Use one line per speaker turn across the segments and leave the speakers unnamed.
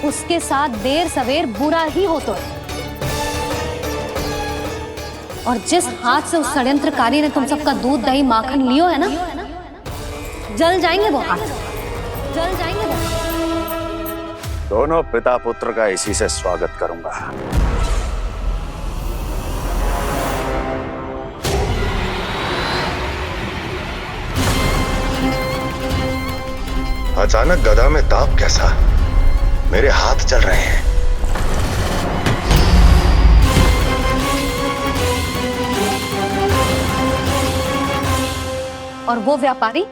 उसके साथ देर सवेर बुरा ही हो तो। और जिस हाथ से उस षड्यंत्रकारी ने तुम सबका दूध दही माखन लियो है ना, जल जाएंगे वो हाथ, जल जाएंगे वो।
दोनों पिता पुत्र का इसी से स्वागत करूंगा।
अचानक गदा में ताप कैसा? मेरे हाथ चल रहे हैं।
और वो व्यापारी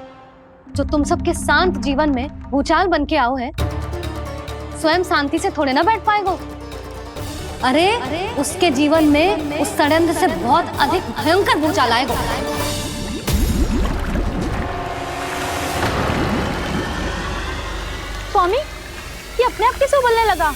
जो तुम सबके शांत जीवन में भूचाल बन के आओ है, स्वयं शांति से थोड़े ना बैठ पाएगो। अरे उसके जीवन में उस षड्यंत्र से बहुत अधिक भयंकर भूचाल आएगा।
स्वामी, ये अपने आप कैसे उबलने लगा?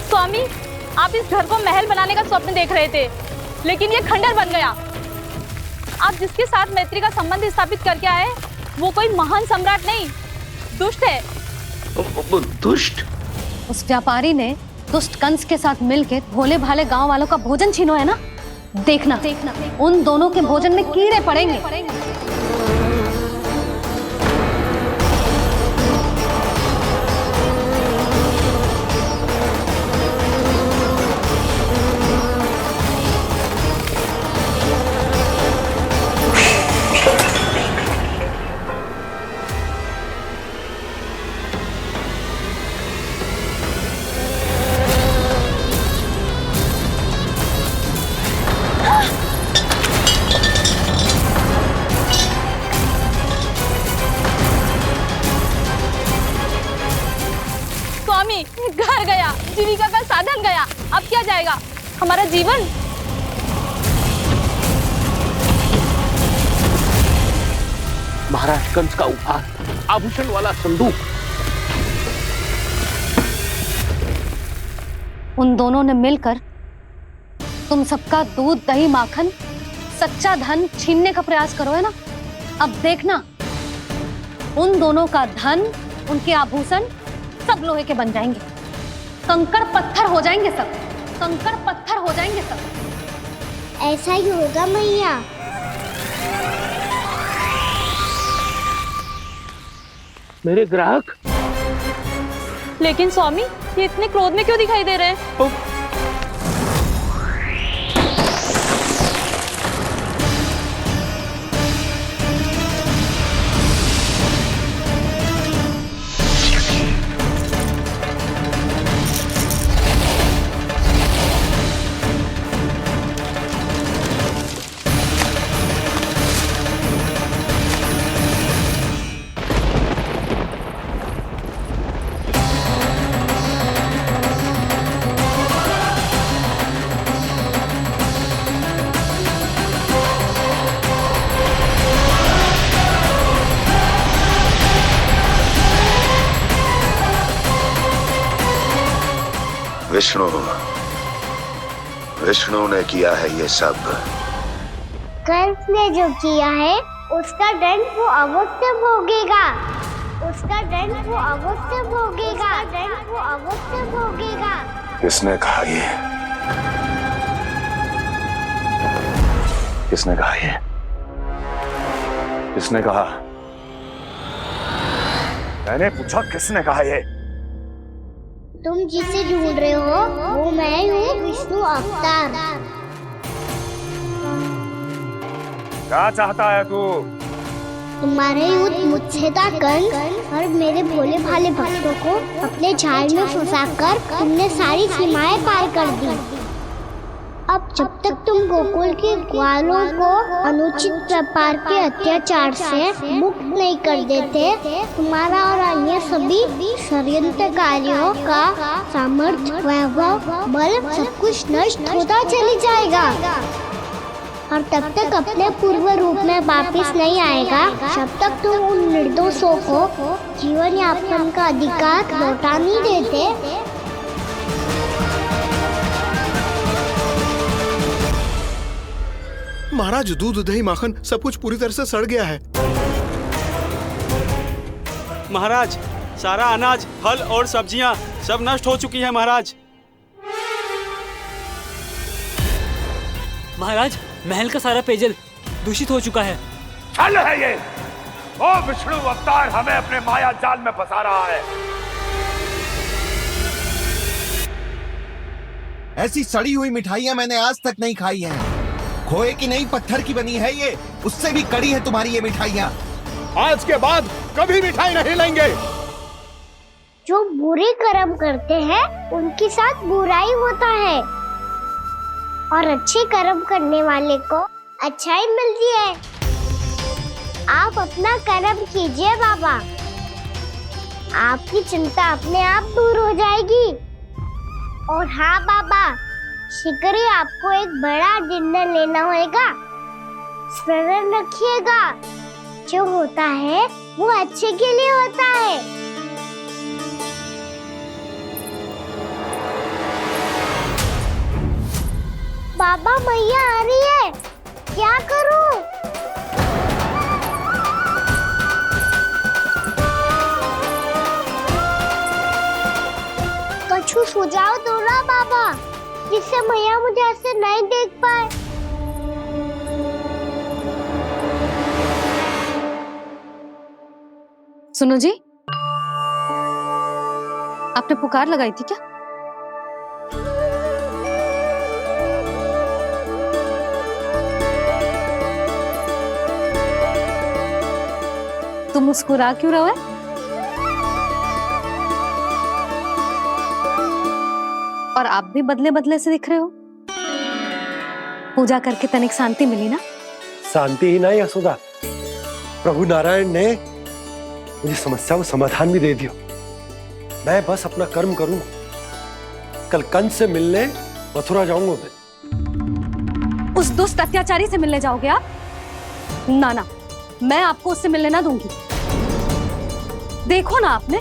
स्वामी, आप इस घर को महल बनाने का स्वप्न देख रहे थे, लेकिन ये खंडर बन गया। आप जिसके साथ मैत्री का संबंध स्थापित करके आए, वो कोई महान सम्राट नहीं, दुष्ट है।
दुष्ट?
उस व्यापारी ने दुष्ट कंस के साथ मिलकर भोले भाले गांव वालों का भोजन छीनो है ना। देखना उन दोनों के भोजन में कीड़े पड़ेंगे।
स्वामी, घर गया, जीविका का साधन गया, अब क्या जाएगा हमारा जीवन?
महाराज कंस का उपहार, आभूषण वाला संदूक।
उन दोनों ने मिलकर तुम सबका दूध दही माखन सच्चा धन छीनने का प्रयास करो है ना। अब देखना उन दोनों का धन, उनके आभूषण सब लोहे के बन जाएंगे, कंकड़ पत्थर हो जाएंगे सब, कंकड़ पत्थर हो जाएंगे सब।
ऐसा ही होगा मैया।
मेरे ग्राहक।
लेकिन स्वामी, ये इतने क्रोध में क्यों दिखाई दे रहे हैं?
विष्णु ने किया है ये सब।
कंस ने जो किया है उसका दंड वो अवश्य भोगेगा, उसका दंड वो अवश्य भोगेगा, दंड वो अवश्य भोगेगा।
किसने कहा ये? किसने कहा ये? किसने कहा? मैंने पूछा किसने कहा ये?
तुम जिसे ढूंढ रहे हो वो मैं हूँ, विष्णु अवतार।
क्या चाहता है तू?
तुम्हारे युद्ध मुझसे था कंस, और मेरे भोले भाले भक्तों को अपने झाड़ में फंसाकर तुमने सारी सीमाएं पार कर दी। अब जब तक तुम गोकुल के ग्वालों को अनुचित प्रकार के अत्याचार से मुक्त नहीं कर देते, तुम्हारा और अन्य सभी षड्यंत्रकारियों का सामर्थ्य, वैभव, बल सब कुछ नष्ट होता चली जाएगा और तब तक अपने पूर्व रूप में वापस नहीं आएगा जब तक तुम उन निर्दोषों को जीवन यापन का अधिकार लौटा नहीं देते।
महाराज, दूध दही माखन सब कुछ पूरी तरह से सड़ गया है।
महाराज, सारा अनाज, फल और सब्जियां सब नष्ट हो चुकी है महाराज।
महाराज, महल का सारा पेयजल दूषित हो चुका है।
छल है ये। ओ विष्णु अवतार हमें अपने माया जाल में फंसा रहा है।
ऐसी सड़ी हुई मिठाइयां मैंने आज तक नहीं खाई हैं। खोए की नहीं, पत्थर की बनी है ये, उससे भी कड़ी है तुम्हारी ये मिठाइयाँ।
आज के बाद कभी मिठाई नहीं लेंगे।
जो बुरे कर्म करते हैं उनके साथ बुराई होता है और अच्छे कर्म करने वाले को अच्छाई मिलती है। आप अपना कर्म कीजिए बाबा, आपकी चिंता अपने आप दूर हो जाएगी। और हाँ बाबा, शीघ्र ही आपको एक बड़ा डिनर लेना होगा। स्मरण रखिएगा, जो होता है वो अच्छे के लिए होता है। बाबा, मैया आ रही है, क्या करूं? कछु सुझाव दो ना बाबा, जिससे मैया मुझे ऐसे नहीं देख पाए।
सुनो जी, आपने पुकार लगाई थी क्या? तुम मुस्कुरा क्यों रहे हो? और आप भी बदले बदले से दिख रहे हो। पूजा करके तनिक शांति मिली ना?
शांति ही नहीं यशोदा, प्रभु नारायण ने मुझे समस्या को समाधान भी दे दिया। मैं बस अपना कर्म करूं। कल कंस से मिलने मथुरा जाऊंगा मैं।
उस दुष्ट अत्याचारी से मिलने जाओगे आप? ना ना, मैं आपको उससे मिलने ना दूंगी। देखो ना आपने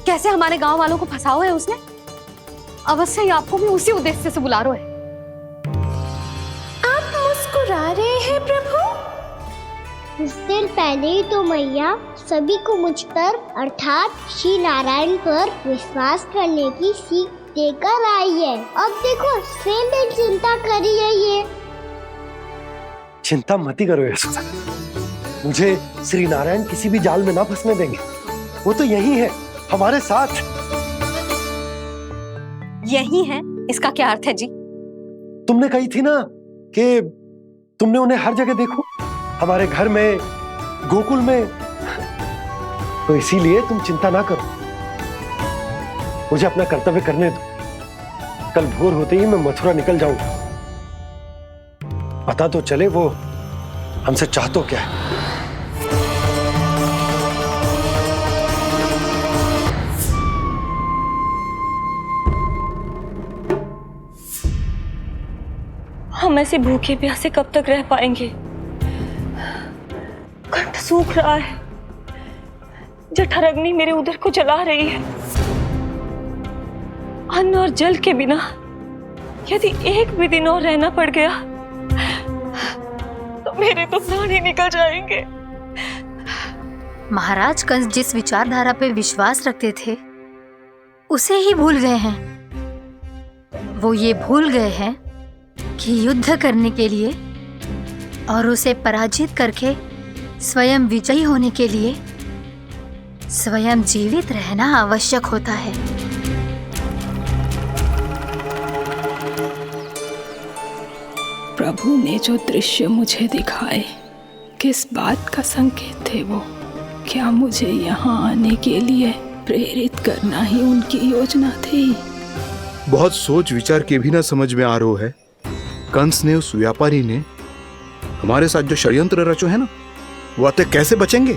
कैसे हमारे गांव वालों को फंसाओ है उसने। अवश्य ही आपको भी उसी उद्देश्य से बुला रहा है।
आप मुस्कुरा रहे हैं प्रभु? कुछ देर पहले ही तो मैया सभी को मुझ पर अर्थात श्री नारायण पर विश्वास करने की सीख देकर आई है। अब देखो स्वयं चिंता करी है ये।
चिंता मत करो यशोदा, मुझे श्री नारायण किसी भी जाल में ना फंसने देंगे। वो तो यही है हमारे साथ।
यही है, इसका क्या अर्थ है जी?
तुमने कही थी ना कि तुमने उन्हें हर जगह देखो, हमारे घर में, गोकुल में। तो इसीलिए तुम चिंता ना करो, मुझे अपना कर्तव्य करने दो। कल भोर होते ही मैं मथुरा निकल जाऊंगा। पता तो चले वो हमसे चाहतो क्या है।
हम ऐसे भूखे प्यासे कब तक रह पाएंगे? कंठ सूख रहा है, जठराग्नि मेरे उदर को जला रही है। अन्न और जल के बिना यदि एक भी दिन और रहना पड़ गया तो मेरे तो प्राण ही निकल जाएंगे।
महाराज कंस जिस विचारधारा पे विश्वास रखते थे उसे ही भूल गए हैं। वो ये भूल गए हैं कि युद्ध करने के लिए और उसे पराजित करके स्वयं विजयी होने के लिए स्वयं जीवित रहना आवश्यक होता है।
प्रभु ने जो दृश्य मुझे दिखाए, किस बात का संकेत थे वो? क्या मुझे यहाँ आने के लिए प्रेरित करना ही उनकी योजना थी?
बहुत सोच विचार के भी ना समझ में आ रहा है। कंस ने, उस व्यापारी ने हमारे साथ जो षड्यंत्र रचो है ना, वो आते कैसे बचेंगे?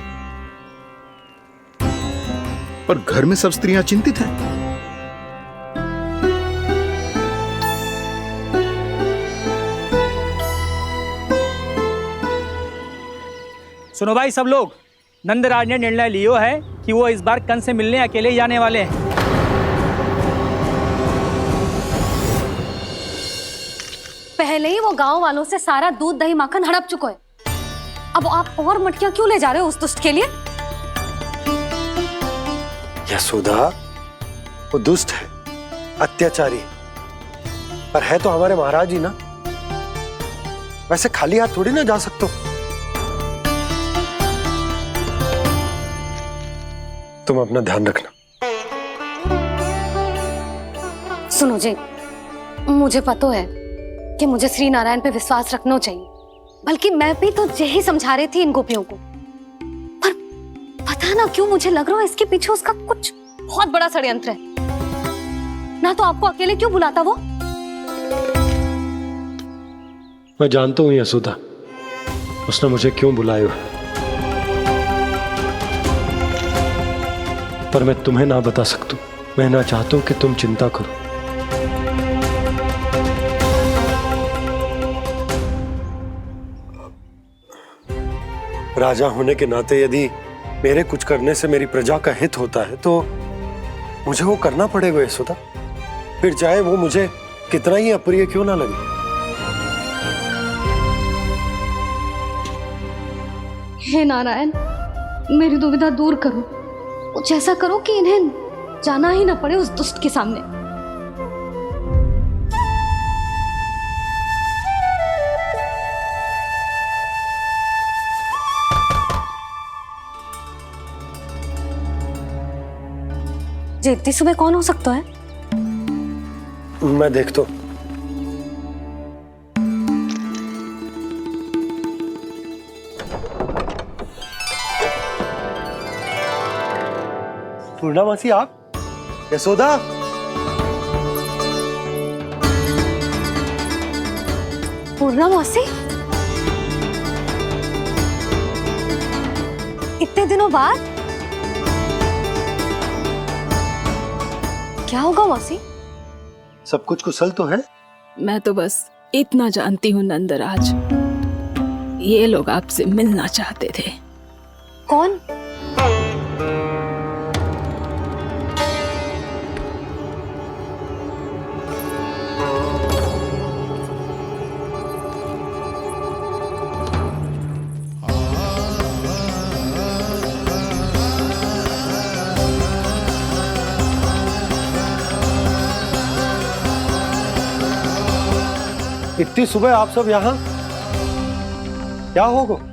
पर घर में सब स्त्रियां चिंतित हैं।
सुनो भाई सब लोग, नंदराज ने निर्णय लियो है कि वो इस बार कंस से मिलने अकेले ही जाने वाले हैं।
पहले ही वो गांव वालों से सारा दूध दही माखन हड़प चुका है, अब आप और मटकियां क्यों ले जा रहे हो उस दुष्ट के लिए?
यशोदा, वो दुष्ट है, अत्याचारी, पर है तो हमारे महाराज ही ना। वैसे खाली हाथ थोड़ी ना जा सकते हो। तुम अपना ध्यान रखना।
सुनो जी, मुझे पता है कि मुझे श्री नारायण पे विश्वास रखना चाहिए, बल्कि मैं भी तो यही समझा रही थी इन गोपियों को, पर पता ना क्यों मुझे लग रहा है इसके पीछे उसका कुछ बहुत बड़ा षड्यंत्र है। ना तो आपको अकेले क्यों बुलाता वो?
मैं जानता हूं यशोदा, उसने मुझे क्यों बुलाया, पर मैं तुम्हें ना बता सकता। मैं ना चाहता हूं कि तुम चिंता करो। राजा होने के नाते यदि मेरे कुछ करने से मेरी प्रजा का हित होता है तो मुझे वो करना पड़ेगा यशोदा, फिर चाहे वो मुझे कितना ही अप्रिय क्यों ना लगे।
हे नारायण, मेरी दुविधा दूर करो, कुछ ऐसा करो कि इन्हें जाना ही ना पड़े उस दुष्ट के सामने। जी इतनी सुबह कौन हो सकता है?
मैं देखता हूं। पूर्णामासी आप? यशोदा,
पूर्णामासी, इतने दिनों बाद? क्या होगा मौसी?
सब कुछ कुशल तो है?
मैं तो बस इतना जानती हूँ नंदराज, ये लोग आपसे मिलना चाहते थे।
कौन?
इतनी सुबह आप सब यहाँ? क्या होगा?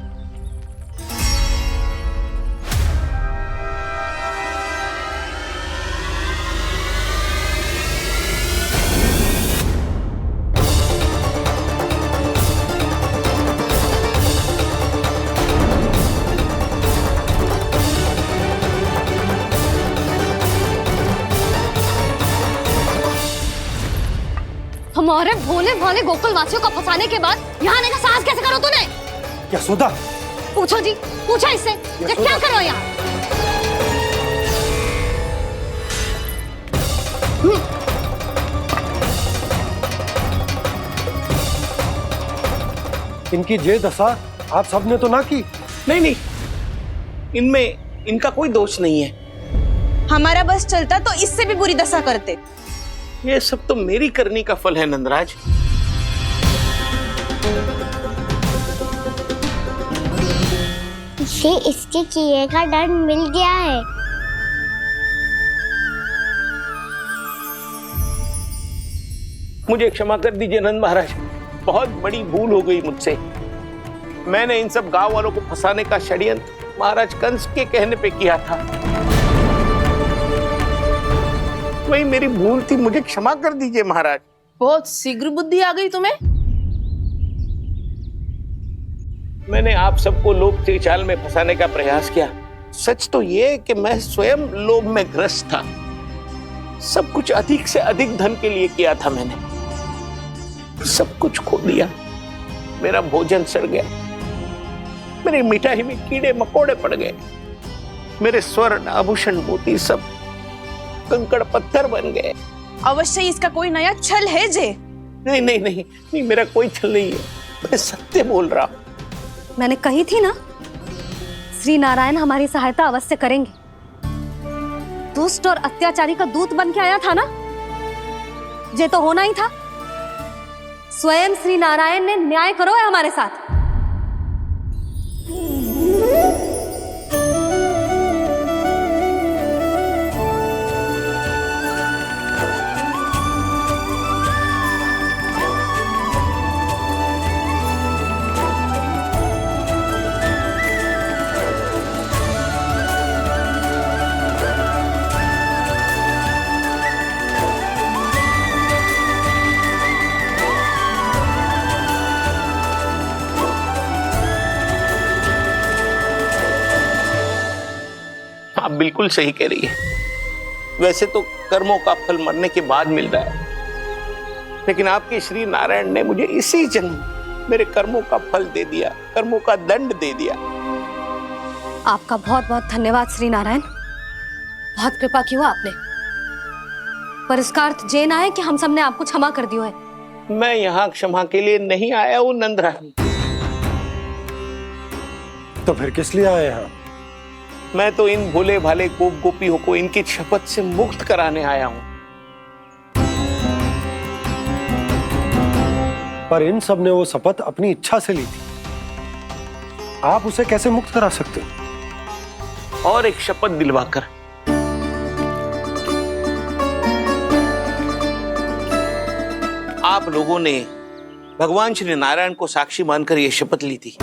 हमारे भोले भाले गोकुल वासियों को फंसाने के बाद यहाँ आने का साहस कैसे करो तूने?
यशोदा,
पूछो जी, पूछो इससे, ये क्या करो यहाँ?
इनकी ये दशा आप सबने तो ना की?
नहीं नहीं, इनमें इनका कोई दोष नहीं है।
हमारा बस चलता तो इससे भी बुरी दशा करते।
ये सब तो मेरी करनी का फल है नंदराज।
इसे इसके किए का दंड मिल गया है।
मुझे क्षमा कर दीजिए नंद महाराज, बहुत बड़ी भूल हो गई मुझसे। मैंने इन सब गांव वालों को फंसाने का षड्यंत्र महाराज कंस के कहने पे किया था। वही मेरी भूल थी, मुझे क्षमा कर दीजिए महाराज।
बहुत शीघ्र बुद्धि आ गई तुम्हें।
मैंने आप सबको लोभ के चाल में फंसाने का प्रयास किया। सच तो ये कि मैं स्वयं लोभ में ग्रस्त था। सब कुछ अधिक से अधिक धन के लिए किया था मैंने। सब कुछ खो दिया। मेरा भोजन सड़ गया, मेरी मिठाई में कीड़े मकोड़े पड़ गए, मेरे स्वर्ण आभूषण मोती सब कंकड़ पत्थर बन गए।
अवश्य इसका कोई नया छल है जे।
नहीं नहीं नहीं नहीं, मेरा कोई छल नहीं है, मैं सत्य बोल रहा हूं।
मैंने कही थी ना, श्री नारायण हमारी सहायता अवश्य करेंगे। दुष्ट और अत्याचारी का दूत बन के आया था ना, ये तो होना ही था। स्वयं श्री नारायण ने न्याय करो है हमारे साथ।
आप बिल्कुल सही कह रही है। वैसे तो कर्मों का फल मरने के बाद मिल रहा है, लेकिन आपके श्री नारायण ने मुझे इसी जन्म मेरे कर्मों का फल दे दिया, कर्मों का दंड दे दिया।
आपका बहुत बहुत धन्यवाद श्री नारायण, बहुत कृपा की हो आपने। पर इसका अर्थ ये ना है कि हम सबने आपको क्षमा कर दियो है।
मैं यहाँ क्षमा के लिए नहीं आया हूँ नंदरानी।
तो फिर किस लिए आए हैं?
मैं तो इन भोले भाले गोप गोपियों को इनकी शपथ से मुक्त कराने आया हूं।
पर इन सब ने वो शपथ अपनी इच्छा से ली थी, आप उसे कैसे मुक्त करा सकते हो?
और एक शपथ दिलवाकर। आप लोगों ने भगवान श्री नारायण को साक्षी मानकर यह शपथ ली थी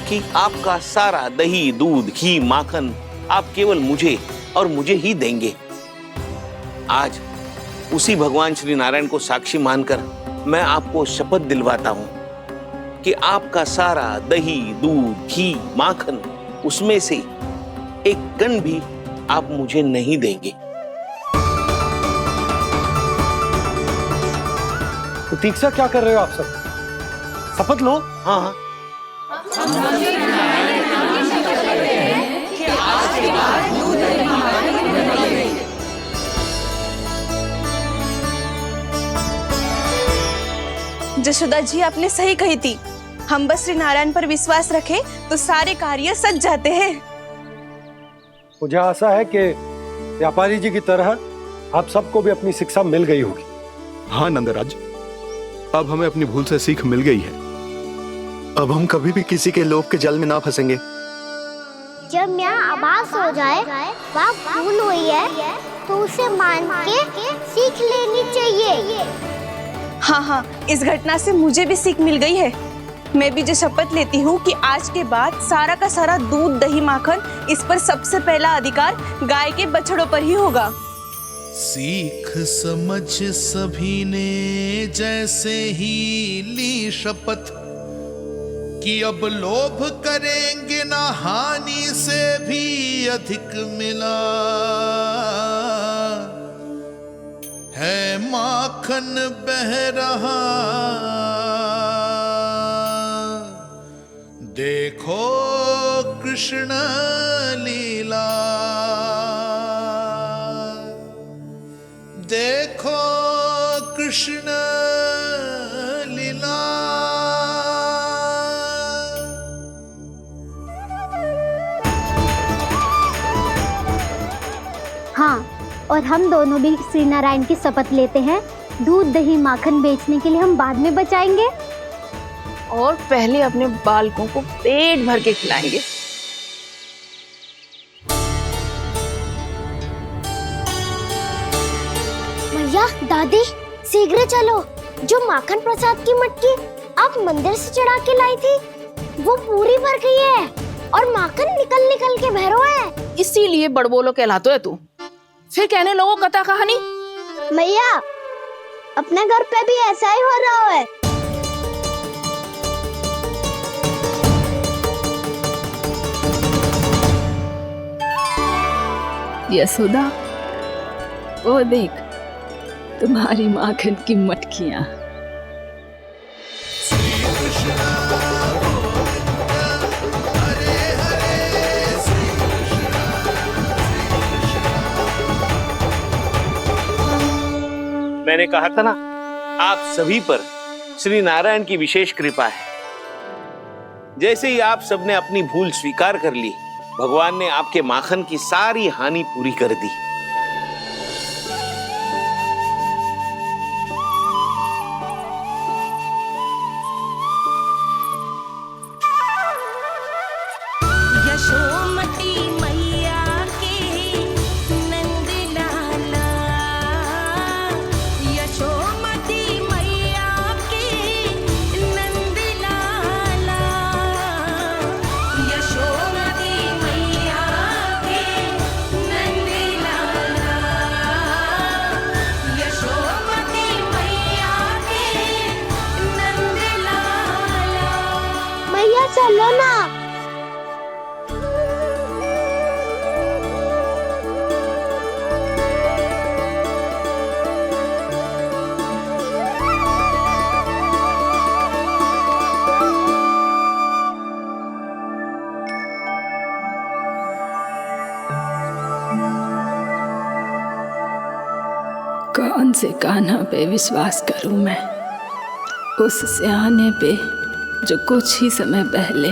कि आपका सारा दही, दूध, घी, माखन आप केवल मुझे और मुझे ही देंगे। आज उसी भगवान श्री नारायण को साक्षी मानकर मैं आपको शपथ दिलवाता हूं कि आपका सारा दही, दूध, घी, माखन उसमें से एक कण भी आप मुझे नहीं देंगे।
प्रतीक्षा क्या कर रहे हो आप सब? शपथ लो।
हाँ हाँ,
जशोदा जी आपने सही कही थी, हम बस श्री नारायण पर विश्वास रखें तो सारे कार्य सज जाते हैं।
मुझे आशा है कि व्यापारी जी की तरह आप सबको भी अपनी शिक्षा मिल गई होगी।
हाँ नंदराज, अब हमें अपनी भूल से सीख मिल गई है। अब हम कभी भी किसी के लोभ के जल में ना फंसेंगे।
जब यहाँ आभास हो जाए वहाँ भूल हुई है तो उसे मान के सीख लेनी चाहिए।
हाँ हाँ, इस घटना से मुझे भी सीख मिल गई है। मैं भी जो शपथ लेती हूँ कि आज के बाद सारा का सारा दूध, दही, माखन इस पर सबसे पहला अधिकार गाय के बछड़ों पर ही होगा।
सीख समझ सभी ने जैसे ही ली शपथ कि अब लोभ करेंगे ना हानि से भी अधिक मिला है, माखन बह रहा देखो कृष्ण लीला, देखो कृष्ण लीला।
हाँ, और हम दोनों भी श्री नारायण की शपथ लेते हैं, दूध, दही, माखन बेचने के लिए हम बाद में बचाएंगे
और पहले अपने बालकों को पेट भर के खिलाएंगे।
मैया, दादी, शीघ्र चलो। जो माखन प्रसाद की मटकी आप मंदिर से चढ़ा के लाई थी वो पूरी भर गई है और माखन निकल निकल के बह रहा है।
इसीलिए बड़बोलो कहलाते है तू। फिर कहने लोगों कथा कहानी।
मैया, अपने घर पे भी ऐसा ही हो रहा है।
यशोदा, वो देख तुम्हारी माखन की मटकियां।
मैंने कहा था ना, आप सभी पर श्री नारायण की विशेष कृपा है। जैसे ही आप सबने अपनी भूल स्वीकार कर ली, भगवान ने आपके माखन की सारी हानि पूरी कर दी।
यशोमती मैया के नंद लाला, यशोमती मैया के नंद लाला, यशोमती मैया के नंद लाला, यशोमती मैया के नंद लाला।
मैया चलो ना।
कौन से कान्हा पे विश्वास करूं मैं? उस सियाने पे जो कुछ ही समय पहले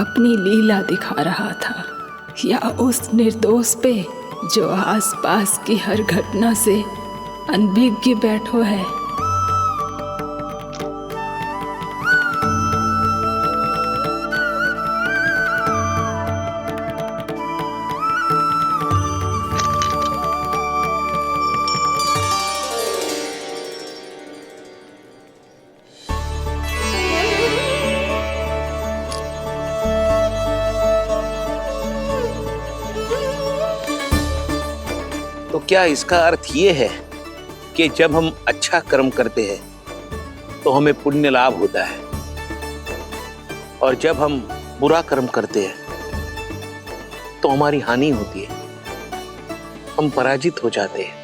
अपनी लीला दिखा रहा था, या उस निर्दोष पे जो आसपास की हर घटना से अनभिज्ञ बैठो है।
तो क्या इसका अर्थ ये है कि जब हम अच्छा कर्म करते हैं तो हमें पुण्य लाभ होता है, और जब हम बुरा कर्म करते हैं तो हमारी हानि होती है, हम पराजित हो जाते हैं?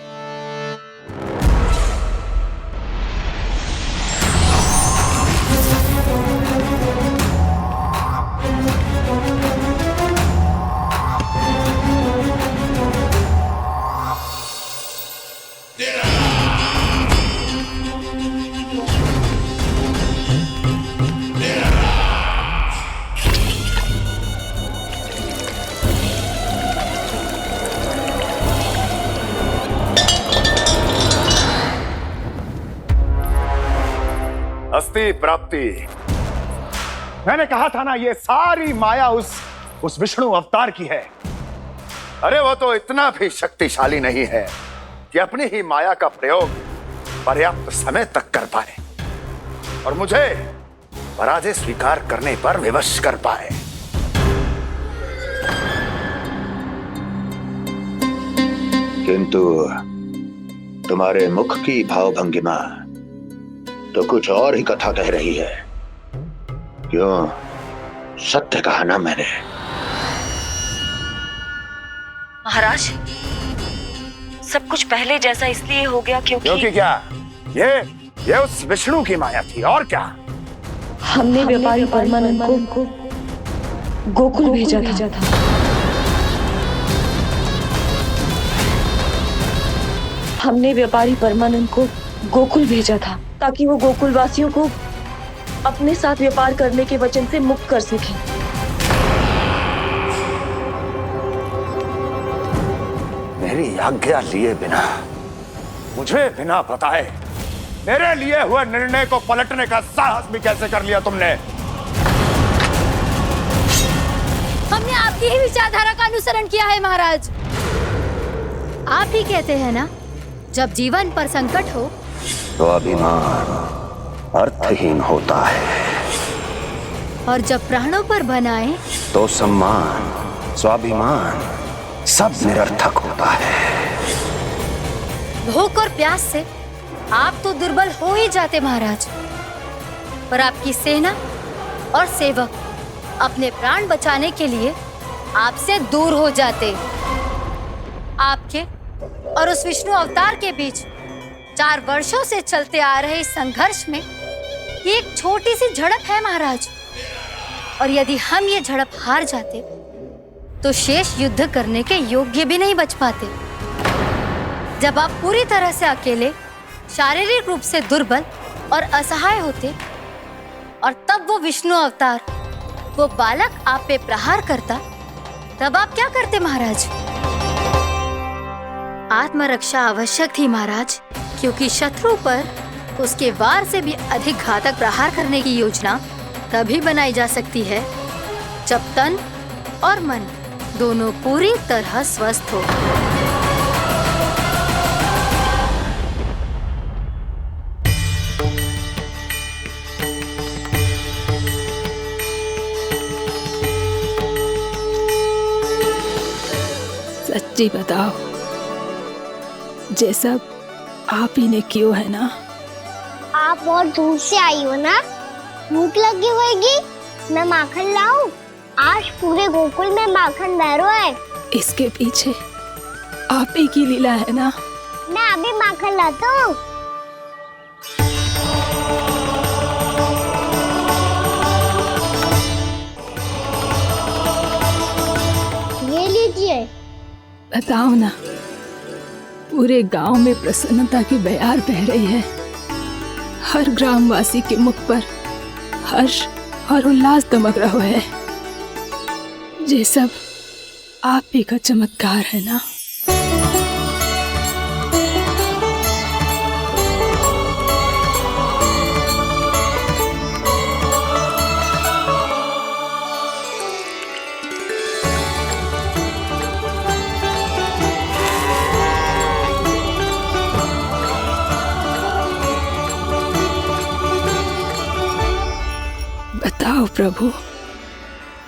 अस्ति प्राप्ति। मैंने कहा था ना, ये सारी माया उस विष्णु अवतार की है। अरे वो तो इतना भी शक्तिशाली नहीं है कि अपनी ही माया का प्रयोग पर्याप्त समय तक कर पाए और मुझे पराजय स्वीकार करने पर विवश कर पाए।
किंतु तुम्हारे मुख की भावभंगिमा तो कुछ और ही कथा कह रही है। क्यों? सत्य कहा ना मैंने।
महाराज, सब कुछ पहले जैसा इसलिए हो गया क्योंकि
क्या? ये उस विष्णु की माया थी, और क्या?
हमने व्यापारी परमानंद को गोकुल भेजा था। हमने व्यापारी परमानंद को गोकुल भेजा था ताकि वो गोकुल वासियों को अपने साथ व्यापार करने के वचन से मुक्त कर सके।
मेरी आज्ञा लिए बिना, मुझे बिना बताए मेरे लिए हुए निर्णय को पलटने का साहस भी कैसे कर लिया तुमने?
हमने आपकी ही विचारधारा का अनुसरण किया है महाराज। आप ही कहते हैं ना, जब जीवन पर संकट हो
तो अभिमान अर्थहीन होता है,
और जब प्राणों पर बनाए
तो सम्मान स्वाभिमान सब निरर्थक होता है।
भूख और प्यास से आप तो दुर्बल हो ही जाते महाराज, पर आपकी सेना और सेवक अपने प्राण बचाने के लिए आपसे दूर हो जाते। आपके और उस विष्णु अवतार के बीच 4 वर्षों से चलते आ रहे इस संघर्ष में ये एक छोटी सी झड़प है महाराज, और यदि हम ये झड़प हार जाते तो शेष युद्ध करने के योग्य भी नहीं बच पाते। जब आप पूरी तरह से अकेले
शारीरिक रूप से दुर्बल और असहाय होते और तब वो विष्णु अवतार, वो बालक आप पे प्रहार करता, तब आप क्या करते महाराज? आत्मरक्षा आवश्यक थी महाराज, क्योंकि शत्रु पर उसके वार से भी अधिक घातक प्रहार करने की योजना तभी बनाई जा सकती है जब तन और मन दोनों पूरी तरह स्वस्थ हो।
सच्ची बताओ, ये सब आप ही ने क्यों है ना?
आप बहुत दूर से आई हो ना, भूख लगी होगी। मैं माखन लाऊं? आज पूरे गोकुल में माखन बह रहा है।
इसके पीछे आप ही की लीला है ना?
मैं अभी माखन लाता हूँ। ये लीजिए।
बताओ ना, पूरे गांव में प्रसन्नता की बयार बह रही है। हर ग्रामवासी के मुख पर हर्ष और उल्लास दमक रहा है। ये सब आप ही का चमत्कार है ना? बताओ प्रभु,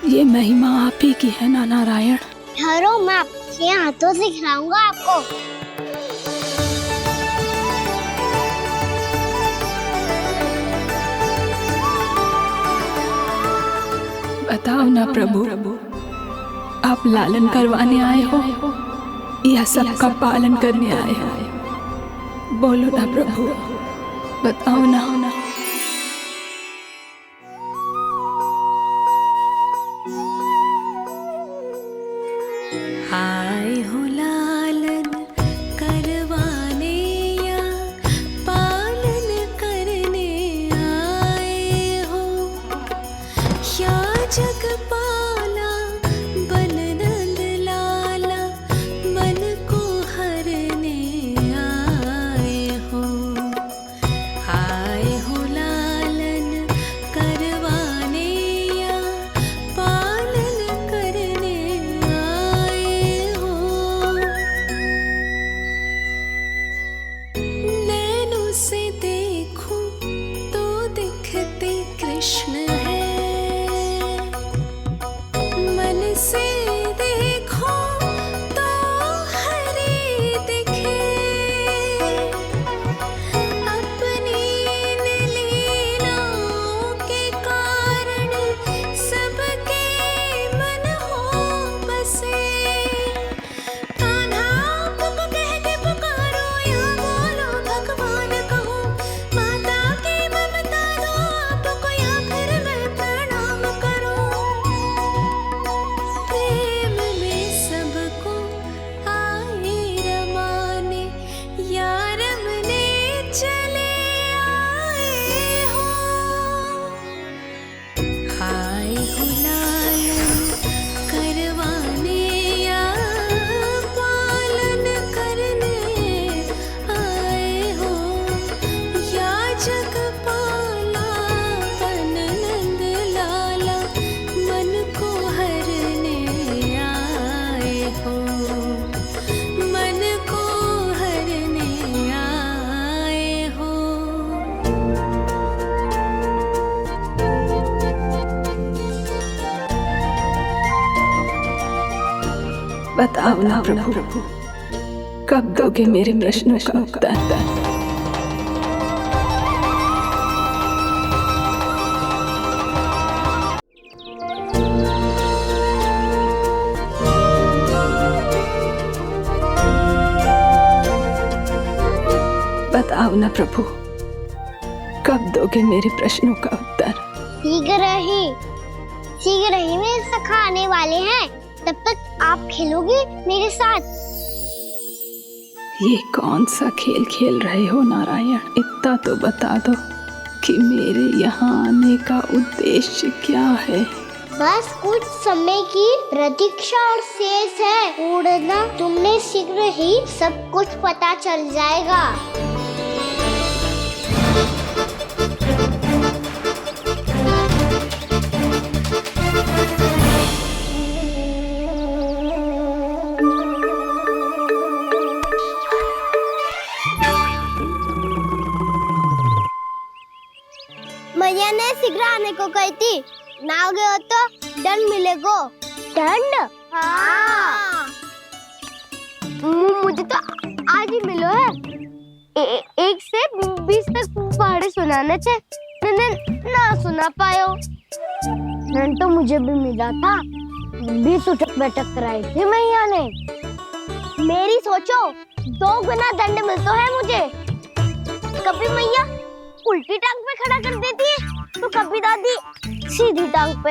ये महिमा आप ही की है ना नारायण?
ठहरो, मैं आपके हाथों से खिलाऊंगा आपको।
बताओ ना प्रभु, आप लालन करवाने आए हो या सबका पालन करने आए हो? बोलो ना प्रभु, बताओ ना।
आए हो लालन करवाने या पालन करने आए हो, या जगपाला बन नंद लाला मन को हरने आए हो। आए हो लालन करवाने या पालन करने आए हो। नैनों से देखूं तो दिखते कृष्ण है, मन से देखो तो हरि दिखे। अपनी लीलाओं के कारण सबके मन हो बसे। कान्हा आपको कह के पुकारो या बोलो भगवान कहो, माता की ममता दो आपको या फिर मैं प्रणाम करूं। प्रेम में सबको आए रमाने, या रमने चले आए हो। आए हो लालन करवाने या पालन करने आए हो, या जगपाला बन नंद लाला मन को हरने आए हो। मन को हरने आए हो।
बताओ ना प्रभु, कब दोगे मेरे प्रश्नों का उत्तर? बताओ ना प्रभु, कब दोगे मेरे प्रश्नों का उत्तर?
शीघ्र ही मेरे सखा आने वाले हैं, तब तक आप खेलोगे मेरे साथ।
ये कौन सा खेल खेल रहे हो नारायण? इतना तो बता दो कि मेरे यहाँ आने का उद्देश्य क्या है?
बस कुछ समय की प्रतीक्षा और शेष है। उड़ना तुमने शीघ्र ही सब कुछ पता चल जाएगा। मैया ने शीघ्र आने को कही थी, ना गए हो तो दंड मिलेगो। दंड? हाँ। मुझे तो आज ही मिलो है। 1 से 20 तक पहाड़े सुनाने थे, ना सुना पायो। दंड तो मुझे भी मिला था, 20 उठक बैठक कराई थी मैया ने। मेरी सोचो 2 गुना दंड मिलता है मुझे। कभी मैया उल्टी टांग पे खड़ा कर देती है तो कभी दादी सीधी टांग पे।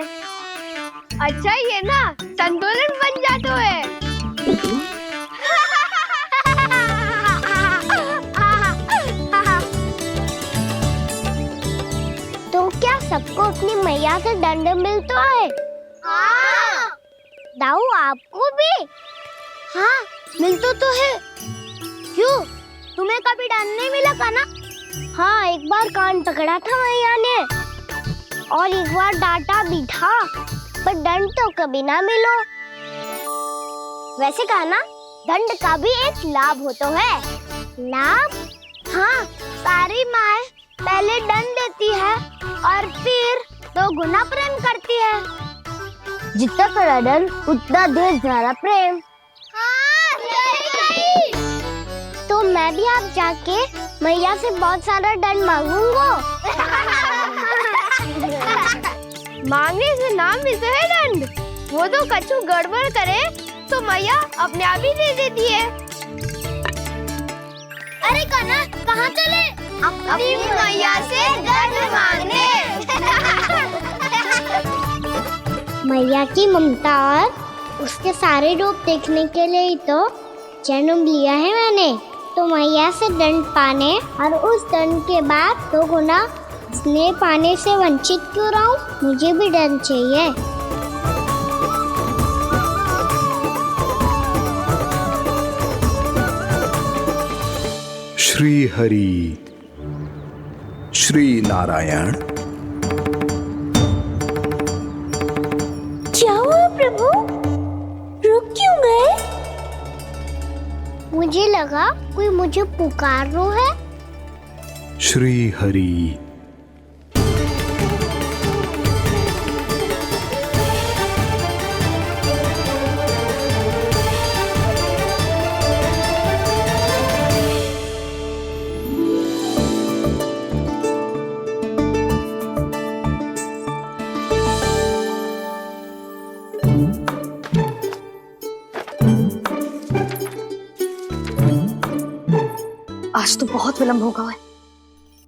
अच्छा ये ना संतुलन बन जाता है। तो क्या सबको अपनी मैया से दंड मिलता है? हाँ। दाऊ आपको भी? हाँ मिलता तो है। क्यों, तुम्हें कभी दंड नहीं मिला का ना? हाँ एक बार कान पकड़ा था मैया ने और एक बार डांटा भी था, पर दंड तो कभी ना मिलो। वैसे कहा ना, दंड का भी एक लाभ होता है। लाभ? हाँ, सारी माँ पहले दंड देती है और फिर 2 गुना प्रेम करती है। जितना बड़ा दंड उतना ढेर सारा प्रेम। हाँ, सही। तो मैं भी आप जाके मैया से बहुत सारा दंड मांगूंगा। मांगने से नाम मिलता है दंड। वो तो कछु गड़बड़ करे तो मैया अपने आप ही दे देती है। अरे कना कहाँ चले? अपनी मैया से दंड मांगने। मैया की ममता और उसके सारे रूप देखने के लिए ही तो जन्म लिया है मैंने। तो मैया से दंड पाने और उस दंड के बाद 2 गुना स्नेह पाने से वंचित क्यों रहूं? मुझे भी दंड चाहिए।
श्री हरि श्री नारायण।
क्या हुआ प्रभु? रुक क्यों गए? मुझे लगा कोई मुझे पुकार रहा है।
श्री हरि।
आज तो बहुत विलंब होगा है।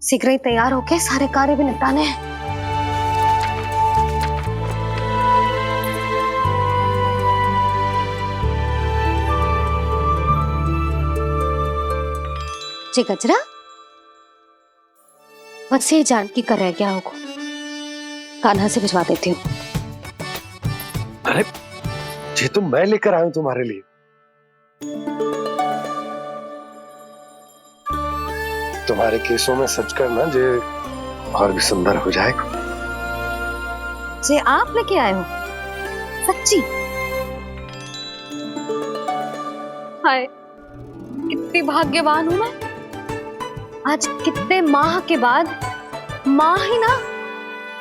शीघ्र ही तैयार होके सारे कार्य भी निपटाने हैं। जी गजरा, बस ये जान की कर रह गया होगा, कान्हा से भिजवा देती हूँ।
अरे ये तो मैं लेकर आया हूं तुम्हारे लिए। तुम्हारे केसों में सच करना जे और भी सुंदर हो जाएगा।
जे आप लेके आए हो? सच्ची? हाय, कितनी भाग्यवान हूं मैं। आज कितने माह के बाद, माह ही ना,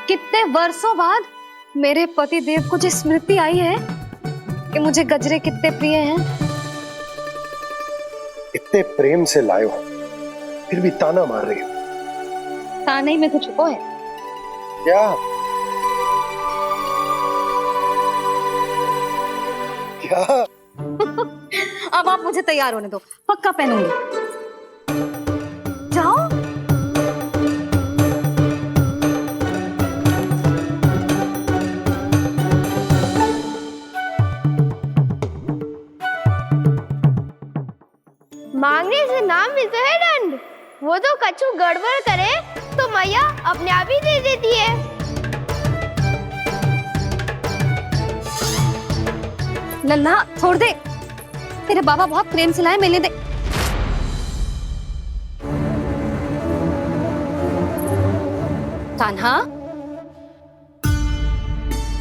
कितने वर्षों बाद मेरे पति देव को जो स्मृति आई है कि मुझे गजरे कितने प्रिय हैं।
इतने प्रेम से लाए हो, फिर भी ताना मार रही हो।
ताने में कुछ छुपो है
क्या? क्या?
अब आप मुझे तैयार होने दो, पक्का पहनूंगी। जाओ।
मांगने वो तो कछु गड़बड़ करे तो मैया अपने आप ही दे देती है।
लल्ला छोड़ दे, तेरे बाबा बहुत प्रेम से लाए, मिलने दे। कान्हा,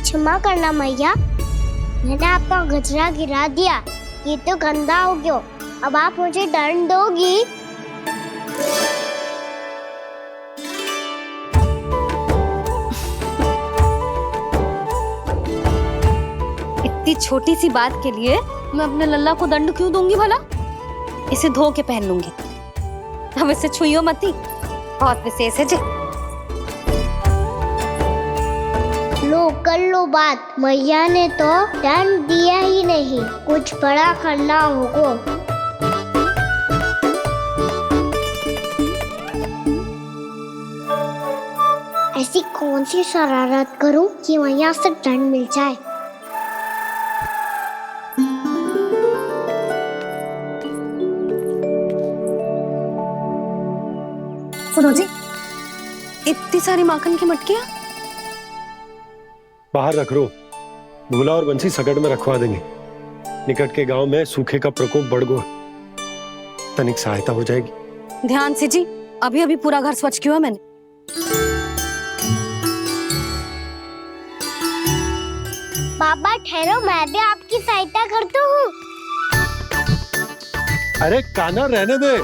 क्षमा करना मैया, मैंने आपका गजरा गिरा दिया, ये तो गंदा हो गया। अब आप मुझे दंड दोगी?
इतनी छोटी सी बात के लिए मैं अपने लल्ला को दंड क्यों दूंगी भला? इसे धो के पहन लूंगी। अब इसे छुइयो मती, बहुत विशेष है जी।
लो कर लो बात, मैया ने तो दंड दिया ही नहीं, कुछ बड़ा करना होगा। ऐसी कौन सी शरारत करूं कि मैया से दंड मिल जाए?
सुनो जी, इतनी सारी माखन की मटकियां
बाहर रख रो, भूला और बंसी सकट में रखवा देंगे। निकट के गांव में सूखे का प्रकोप बढ़ गो, तनिक सहायता हो जाएगी।
ध्यान से जी, अभी अभी पूरा घर स्वच्छ किया मैंने।
बाबा ठहरो, मैं भी आपकी सहायता करता हूँ।
अरे कान्हा रहने दे।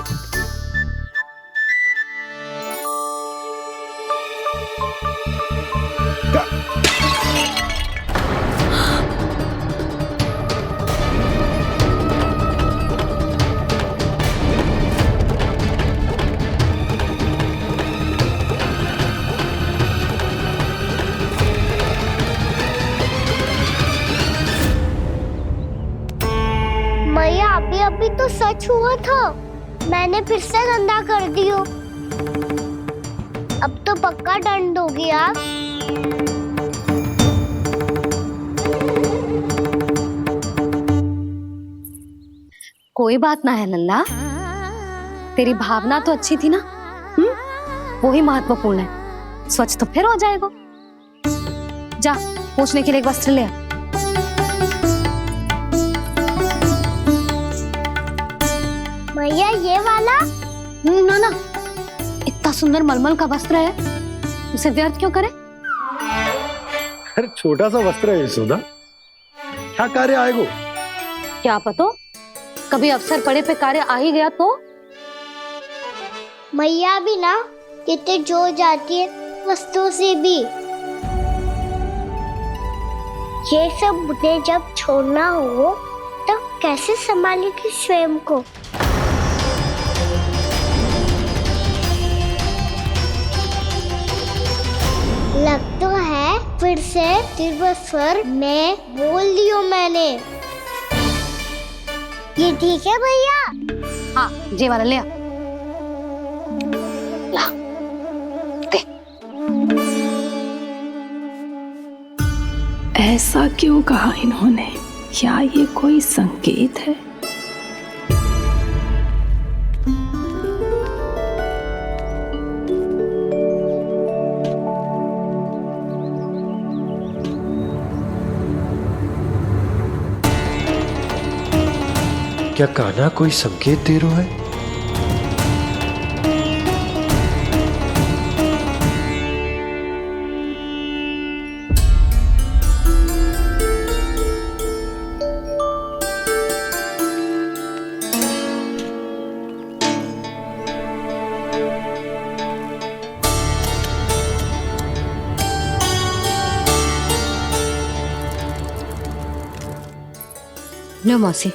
मैया अभी तो सच हुआ था, मैंने फिर से गंदा कर दियो। अब तो पक्का दंड दोगी आप।
कोई बात ना है लल्ला, तेरी भावना तो अच्छी थी ना, वो ही महत्वपूर्ण है। स्वच्छ तो फिर हो जाएगा। जा पोंछने के लिए एक वस्त्र ले आ।
भैया ये वाला?
ना ना, इतना सुंदर मलमल का वस्त्र है, उसे व्यर्थ क्यों करे?
अरे छोटा सा वस्त्र है यशोदा, क्या कार्य आएगा?
क्या पता, कभी अवसर पड़े पे कार्य आ ही गया तो।
मैया भी ना कितने जो जाती है वस्तुओं से भी। ये सब मुझे जब छोड़ना हो तो कैसे संभालेगी स्वयं को? लगता है फिर से तीव्र स्वर में बोल दियो मैंने। ये ठीक है भैया?
हाँ, जे वाला ले आ। ला, दे।
ऐसा क्यों कहा इन्होंने? क्या ये कोई संकेत है?
क्या कान्हा कोई संकेत दे रहा है?
लो मौसी।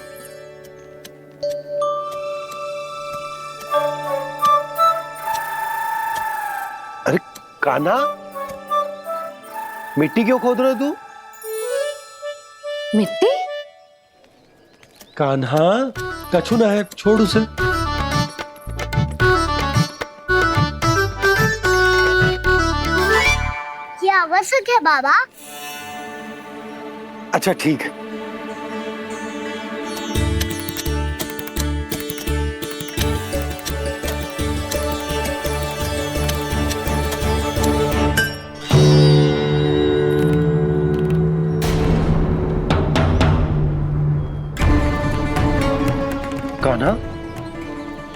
अरे कान्हा, मिट्टी क्यों खोद रहे तू?
मिट्टी?
कान्हा, कछु ना है, छोड़ उसे।
ये आवश्यक है बाबा।
अच्छा ठीक है।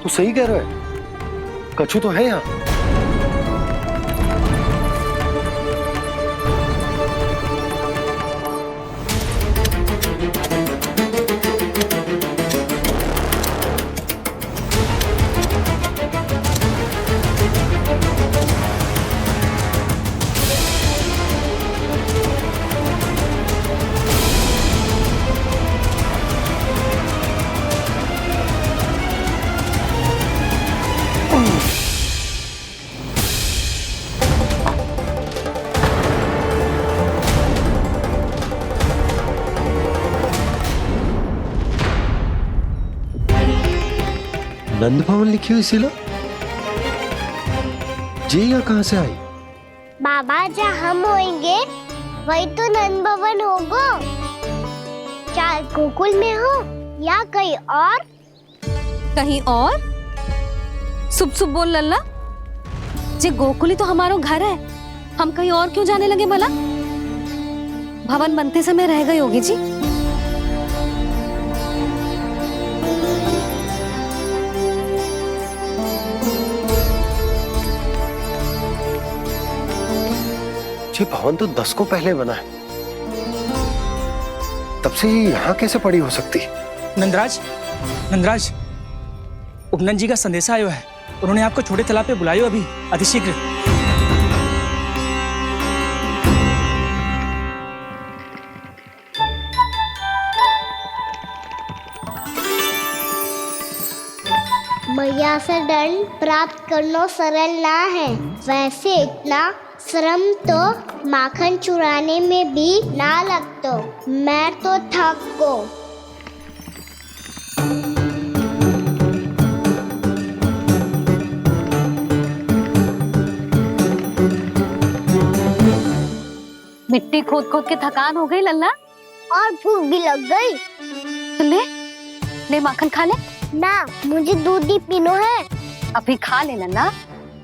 तू सही कह रहा है, कछु तो है यहाँ। नंद भवन लिखी हुई सिला, जी यहाँ कहाँ से आई?
बाबा जहाँ हम होंगे वही तो नंद भवन होगा। चाहे गोकुल में हो या कहीं और।
कहीं और? सुब सुब बोल लल्ला, जे गोकुली तो हमारो घर है, हम कहीं और क्यों जाने लगे भला? भवन बनते समय रह गई होगी जी।
ये भवन तो 10 को पहले बना है, तब से ये यहाँ कैसे पड़ी हो सकती?
नंदराज, नंदराज, उपनंद जी का संदेशा आयो है। उन्होंने आपको छोटे तालाब पे बुलायो अभी, अतिशीघ्र।
मैया से दंड प्राप्त करना सरल ना है, वैसे इतना श्रम तो माखन चुराने में भी ना लगतो। मैं तो थक गो।
मिट्टी खोद खोद के थकान हो गई लल्ला,
और भूख भी लग गई।
तो ले ले माखन खा ले।
ना, मुझे दूध ही पीनो है।
अभी खा ले लल्ला,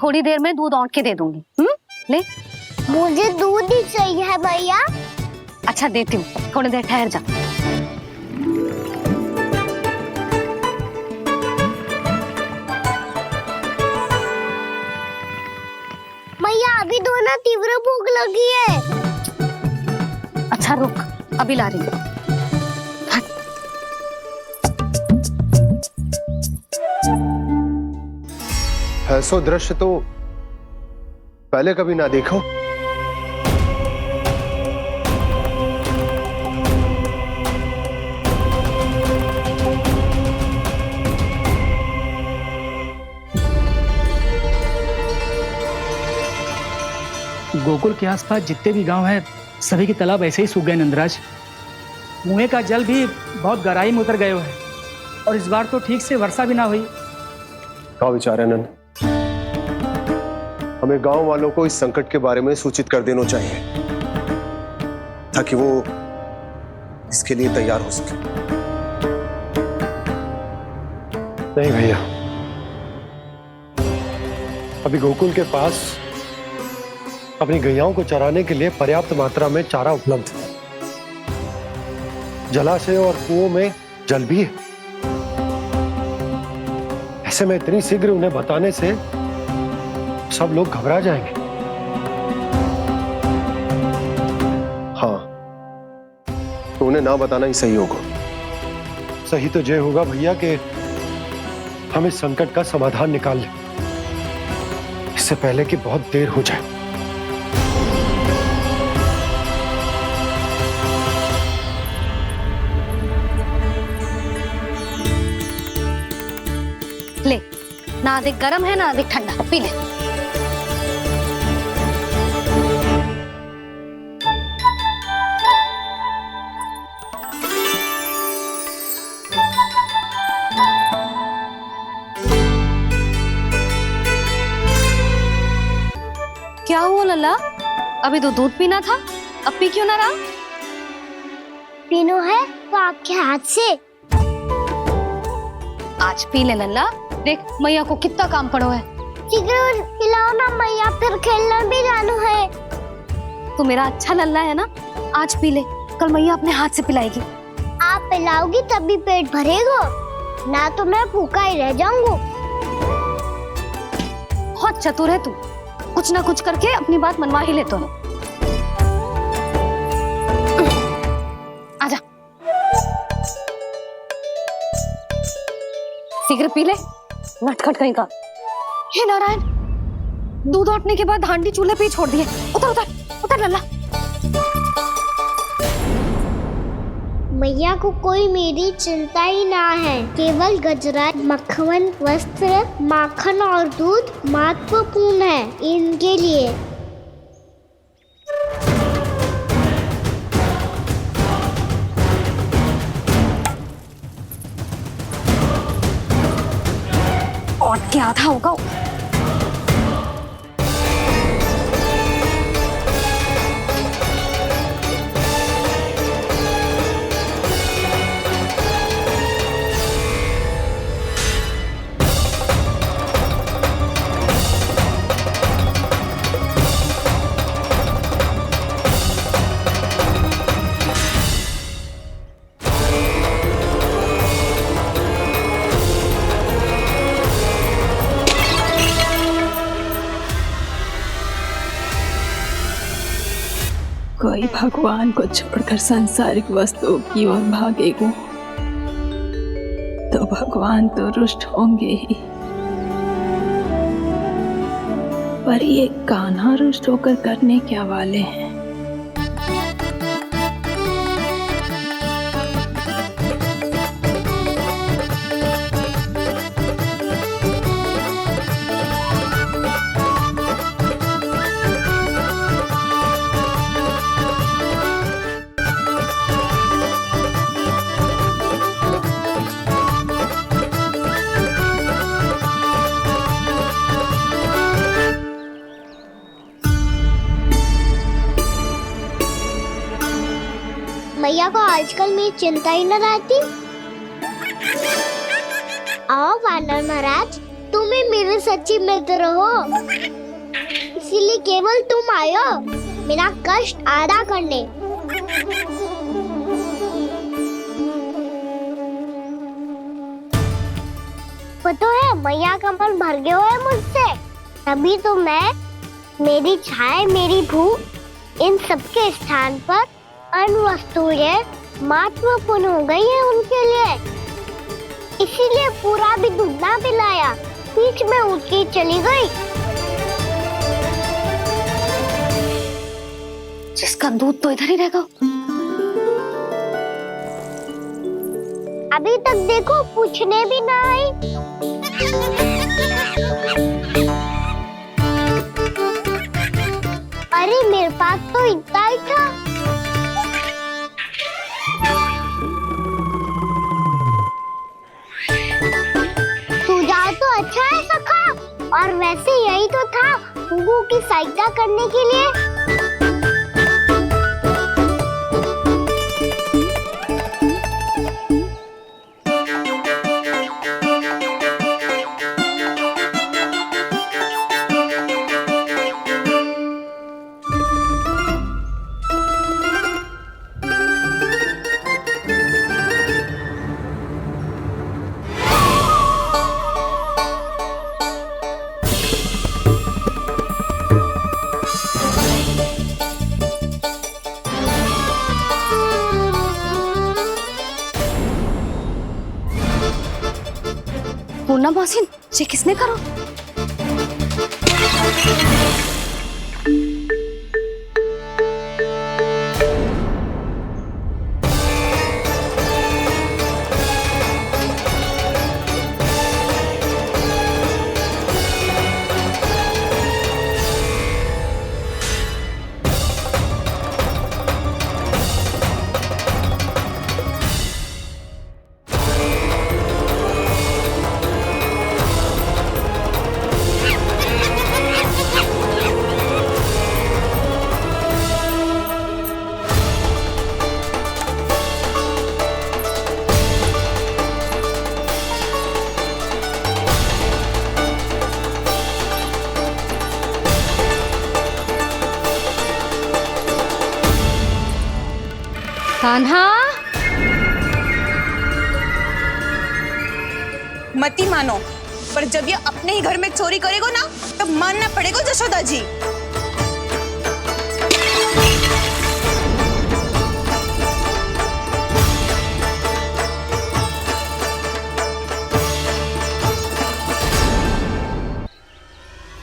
थोड़ी देर में दूध औंट के दे दूंगी। ले।
मुझे दूध ही चाहिए है भैया।
अच्छा देती हूँ, थोड़ी देर ठहर जा।
मैया अभी तो ना तीव्र भूख लगी है।
अच्छा रुक, अभी ला रही हूँ।
ऐसा दृश्य तो पहले कभी ना देखो।
गोकुल के आसपास जितने भी गांव हैं, सभी के तालाब ऐसे ही सूख गए नंदराज। कुएं का जल भी बहुत गहराई में उतर गए है, और इस बार तो ठीक से वर्षा भी ना हुई।
क्या विचार है नंद? हमें गांव वालों को इस संकट के बारे में सूचित कर देना चाहिए, ताकि वो इसके लिए तैयार हो सके। नहीं भैया, अभी गोकुल के पास अपनी गैयाओं को चराने के लिए पर्याप्त मात्रा में चारा उपलब्ध है। जलाशय और कुओं में जल भी है। ऐसे में इतनी शीघ्र उन्हें बताने से सब लोग घबरा जाएंगे। हाँ, तो उन्हें ना बताना ही सही होगा। सही तो ये होगा भैया कि हम इस संकट का समाधान निकाल लें, इससे पहले कि बहुत देर हो जाए।
ले, ना अधिक गर्म है ना अधिक ठंडा, पी ले। क्या हुआ लल्ला? अभी तो दूध पीना था, अब पी क्यों ना रहा?
पीनो है तो आपके हाथ से।
आज पी ले लल्ला, देख मैया को कितना काम पड़ो है।
शीघ्र पिलाओ ना मैया, फिर खेलना भी जानो है।
तू मेरा अच्छा लल्ला है ना, आज पी ले, कल मैया अपने हाथ से पिलाएगी।
आप पिलाओगी तभी पेट भरेगा, ना तो मैं भूखा ही रह जाऊंगा।
बहुत चतुर है तू, कुछ ना कुछ करके अपनी बात मनवा ही लेता है। आजा, सिगरेट पी ले, नटखट कहीं का। हे नारायण, दूध औटने के बाद हांडी चूल्हे पे ही छोड़ दिए। उतर उतर उतर लल्ला।
मैया को कोई मेरी चिंता ही ना है। केवल गजरा, मक्खन, वस्त्र, माखन और दूध महत्वपूर्ण है इनके लिए।
और क्या आधा होगा।
कोई भगवान को छोड़कर सांसारिक वस्तुओं की ओर भागेगा तो भगवान तो रुष्ट होंगे ही, पर ये कान्हा रुष्ट होकर करने क्या वाले हैं?
मैया को आजकल मेरी चिंता ही न रहती। आओ वानर महाराज, तुम ही मेरे सच्ची मित्र हो, इसीलिए केवल तुम आयो मेरा कष्ट आधा करने। पता है मैया का मन भर गया है मुझसे, तभी तो मैं, मेरी छाया, मेरी भूख, इन सबके स्थान पर अन्य वस्तुएं महत्वपूर्ण हो गई है उनके लिए। इसीलिए पूरा भी दूध ना पिलाया, बीच में उठ के चली गई।
जिसका दूध तो इधर ही रहेगा।
अभी तक देखो पूछने भी ना आई। अरे मेरे पास तो इतना ही था। सुझाव तो अच्छा है सखा, और वैसे यही तो था हुगू की सहायता करने के लिए।
पूर्णा मौसी, ये किसने करो? कान्हा,
मत ही मानो, पर जब ये अपने ही घर में चोरी करेगा ना तो मानना पड़ेगा जशोदा जी।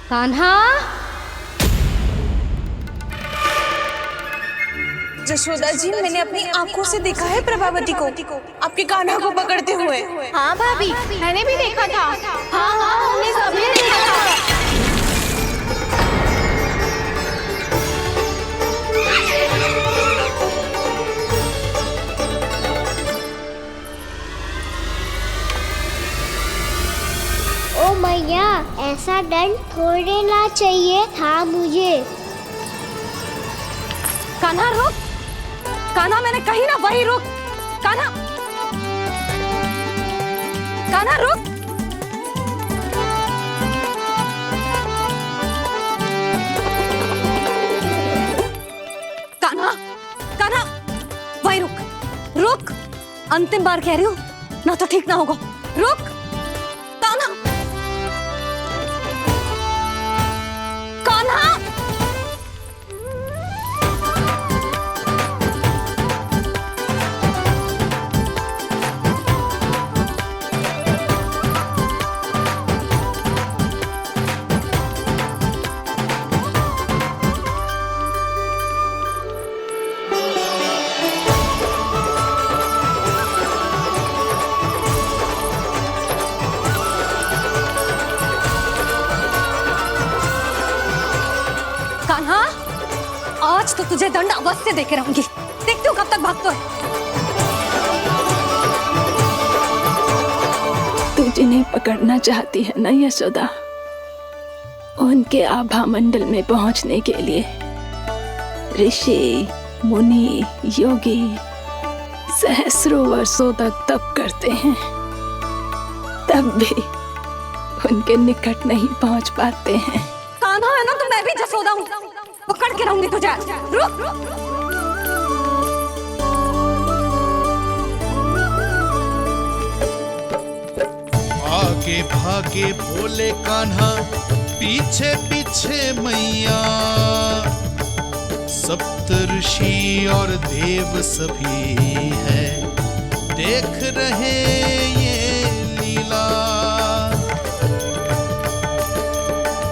कान्हा,
जशोदा जी, मैंने अपनी आंखों से देखा है प्रभावती को आपके कान्हा को पकड़ते हुए।
हाँ भाभी, मैंने भी देखा था। हाँ हाँ, हमने सबने देखा था।
ओ मैया, ऐसा दंड थोड़े ना चाहिए था मुझे।
कान्हा रुक, कान्हा मैंने कही ना वही रुक। कान्हा, कान्हा रुक। कान्हा, कान्हा वही रुक, रुक। अंतिम बार कह रही हूँ, ना तो ठीक ना होगा। रुक कान्हा, कान्हा। कान्हा, आज तो तुझे दंड अवश्य देके रहूंगी। देखती हूँ कब तक भागता है।
तू जिन्हें पकड़ना चाहती है ना यशोदा, उनके आभा मंडल में पहुंचने के लिए ऋषि, मुनि, योगी सहस्रों वर्षों तक तप करते हैं, तब भी उनके निकट नहीं पहुंच पाते हैं।
कान्हा है ना, तो मैं भी जसोदा हूँ, पकड़ के रहूंगी तुझे। रुक।
आगे भागे भोले कान्हा, पीछे पीछे मैया, सप्तऋषि और देव सभी है देख रहे ये लीला।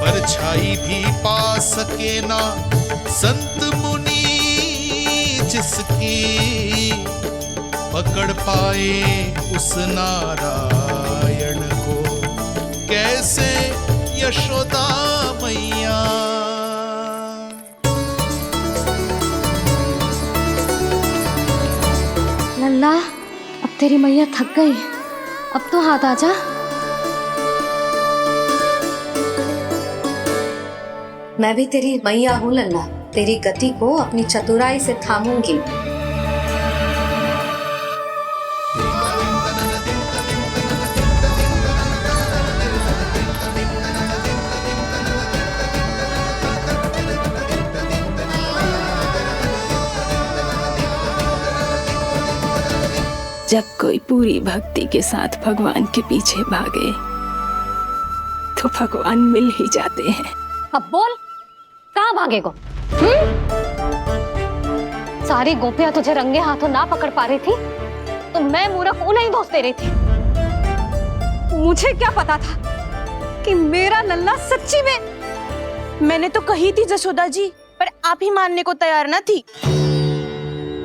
परछाई भी पा सके ना संत मुनि जिसकी, पकड़ पाए उस नारायण को कैसे यशोदा मैया।
लल्ला, अब तेरी मैया थक गई, अब तो हाथ आजा।
मैं भी तेरी मैया हूँ लल्ला, तेरी गति को अपनी चतुराई से थामूंगी।
जब कोई पूरी भक्ति के साथ भगवान के पीछे भागे तो भगवान मिल ही जाते हैं।
अब बोल, कहाँ भागेगा? सारी गोपियां तुझे रंगे हाथों ना पकड़ पा रही थी तो मैं मूर्ख उन्हें ही दोष दे रही थी। मुझे क्या पता था कि मेरा लल्ला सच्ची में।
मैंने तो कही थी जशोदा जी, पर आप ही मानने को तैयार न थी।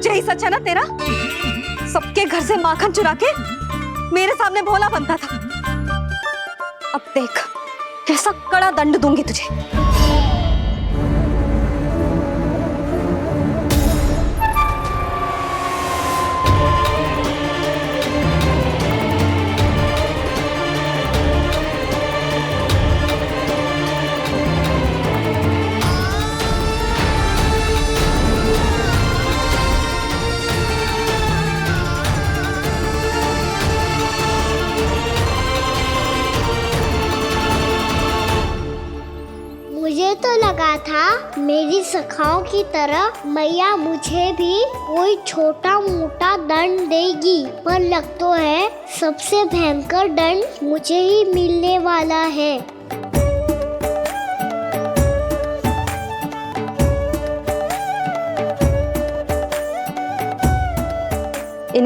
यही सच है ना तेरा? सबके घर से माखन चुरा के मेरे सामने भोला बनता था। अब देख कैसा कड़ा दंड दूंगी तुझे।
मुझे तो लगा था मेरी सखाओं की तरह मैया मुझे भी कोई छोटा मोटा दंड देगी, पर लग तो है सबसे भयंकर दंड मुझे ही मिलने वाला है।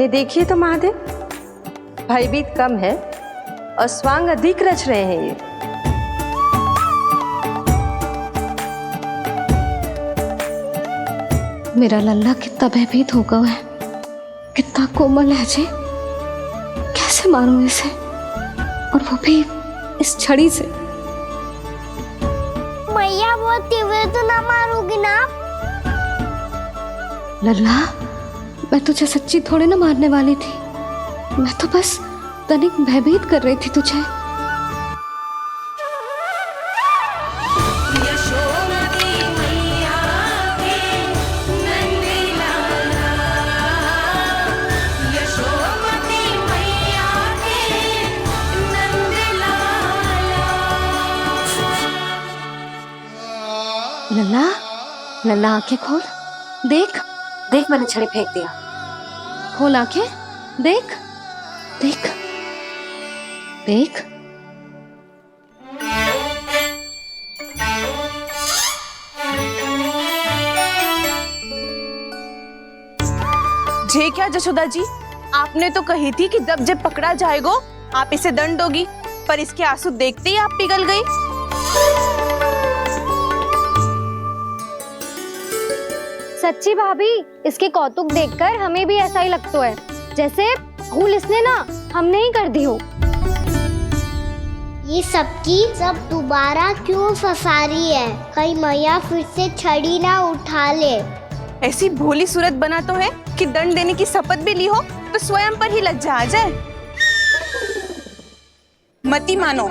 इन्हें देखिए तो महादेव, भयभीत कम है और स्वांग अधिक रच रहे हैं ये।
मेरा लल्ला कितना भयभीत होगा है, कितना कोमल है जी। कैसे मारूं इसे, और वो भी इस छड़ी से।
मैया बहुत तीव्र तो ना मारोगी ना?
लल्ला, मैं तुझे सच्ची थोड़ी ना मारने वाली थी, मैं तो बस तनिक भयभीत कर रही थी तुझे। लल्ला, लल्ला आंखें खोल, देख देख मैंने छड़ी फेंक दिया। खोल आंखें, देख देख देख।
जे क्या जशोदा जी, आपने तो कही थी कि जब पकड़ा जाएगा आप इसे दंड दोगी, पर इसके आंसू देखते ही आप पिघल गई।
सच्ची भाभी, इसके कौतुक देखकर हमें भी ऐसा ही लगता है, जैसे भूल इसने ना हमने ही कर दी हो।
ये सबकी सब दोबारा क्यों फंसा रही है? कहीं मैया फिर से छड़ी ना उठा ले।
ऐसी भोली सूरत बना तो है कि दंड देने की शपथ भी ली हो तो स्वयं पर ही लज्जा आ जाए। मती मानो,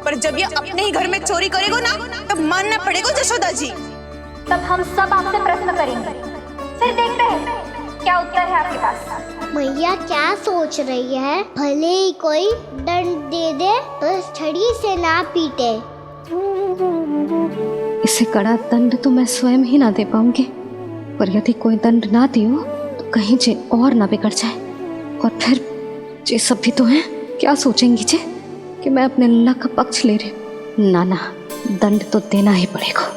पर जब ये अपने ही घर में चोरी करेगा ना, तब मानना पड़ेगा जशोदा जी।
तब हम सब आपसे प्रश्न करेंगे, फिर देखते हैं क्या उत्तर है आपके पास।
मैया क्या सोच रही है? भले ही कोई दंड दे दे, बस छड़ी से ना पीटे।
इसे कड़ा दंड तो मैं स्वयं ही ना दे पाऊंगी, पर यदि कोई दंड ना दियो तो कहीं जे और ना बिगड़ जाए, और फिर जे सब भी तो हैं, क्या सोचेंगी जे कि मैं अपने लल्ला का पक्ष ले रही हूँ। ना ना, दंड तो देना ही पड़ेगा।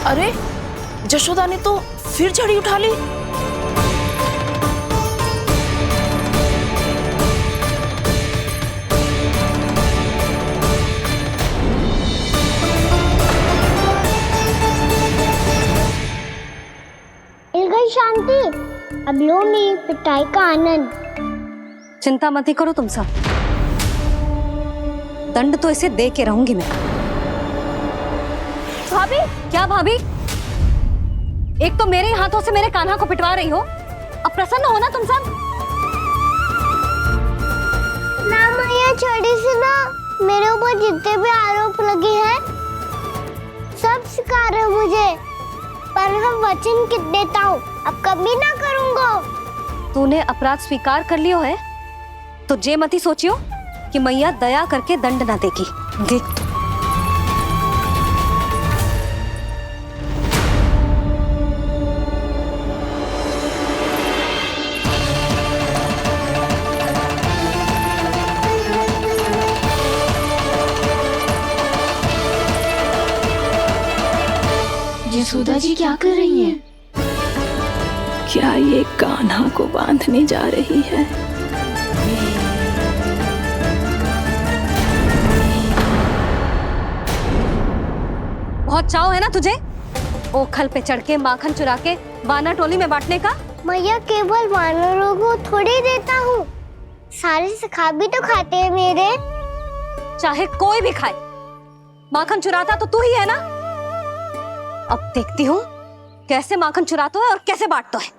अरे जशोदा ने तो फिर छड़ी उठा ली।
मिल गई शांति, अब लो मेरी पिटाई का आनंद।
चिंता मत ही करो तुम सब, दंड तो इसे दे के रहूंगी मैं। भाभी, क्या भाभी? एक तो मेरे हाथों से मेरे कान्हा को पिटवा रही हो, अब प्रसन्न हो ना तुम सब?
ना मैया, छड़ी से ना मेरे ऊपर जितने भी आरोप लगे हैं सब स्वीकार है मुझे, पर मैं वचन कित देता हूँ, अब कभी ना करूँगा।
तूने अपराध स्वीकार कर लियो है तो जे मती सोचियो कि मैया दया करके दंड ना देगी। देख
यशोदा जी क्या कर रही हैं? क्या ये कान्हा को बांधने जा रही है?
बहुत चाव है ना तुझे ओखल पे चढ़ के माखन चुरा के वानर टोली में बांटने का?
मैया, केवल वानरों को थोड़ी देता हूँ, सारे सखा भी तो खाते हैं मेरे।
चाहे कोई भी खाए, माखन चुराता तो तू ही है ना। अब देखती हूँ कैसे माखन चुराता है और कैसे बांटता है।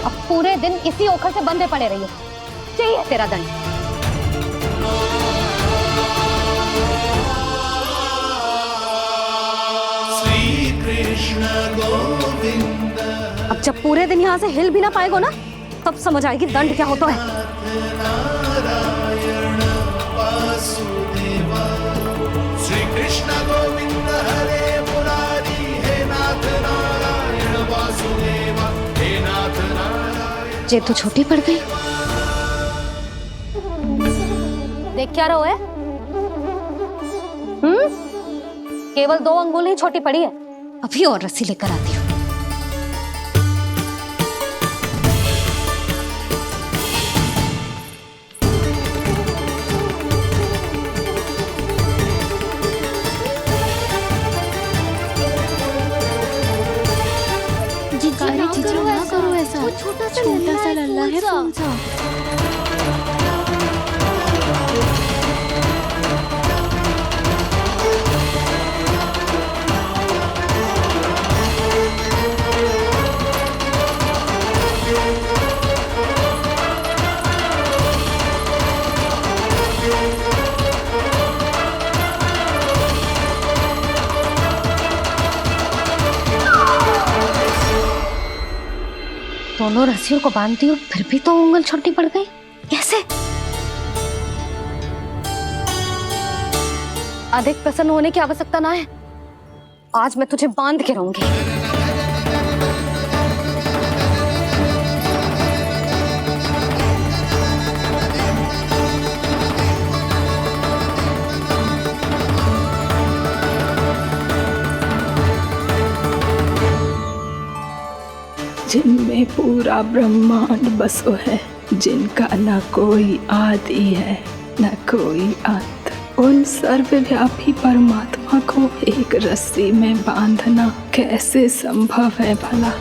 अब पूरे दिन इसी ओखल से बंधे पड़े रहिए, चाहिए तेरा दंड। अब जब पूरे दिन यहाँ से हिल भी ना पाएगो ना, तब समझ आएगी दंड क्या होता है।
कृष्ण गोविंद हरे मुरारी, हे नाथ नारायण वासुदेव, हे नाथ नारायण।
ये तो छोटी पड़ गई। देख क्या रहो है? केवल 2 अंगुल ही छोटी पड़ी है। अभी और रस्सी लेकर आती हूँ।
ना करो ऐसा, छोटा सा लल्ला है फूल सा।
दोनों रस्सियों को बांधती हूँ, फिर भी तो उंगल छोटी पड़ गई। कैसे? अधिक प्रसन्न होने की आवश्यकता ना है। आज मैं तुझे बांध के रहूंगी।
जिनमें पूरा ब्रह्मांड बसो है, जिनका न कोई आदि है न कोई अंत, उन सर्वव्यापी परमात्मा को एक रस्सी में बांधना कैसे संभव है भला?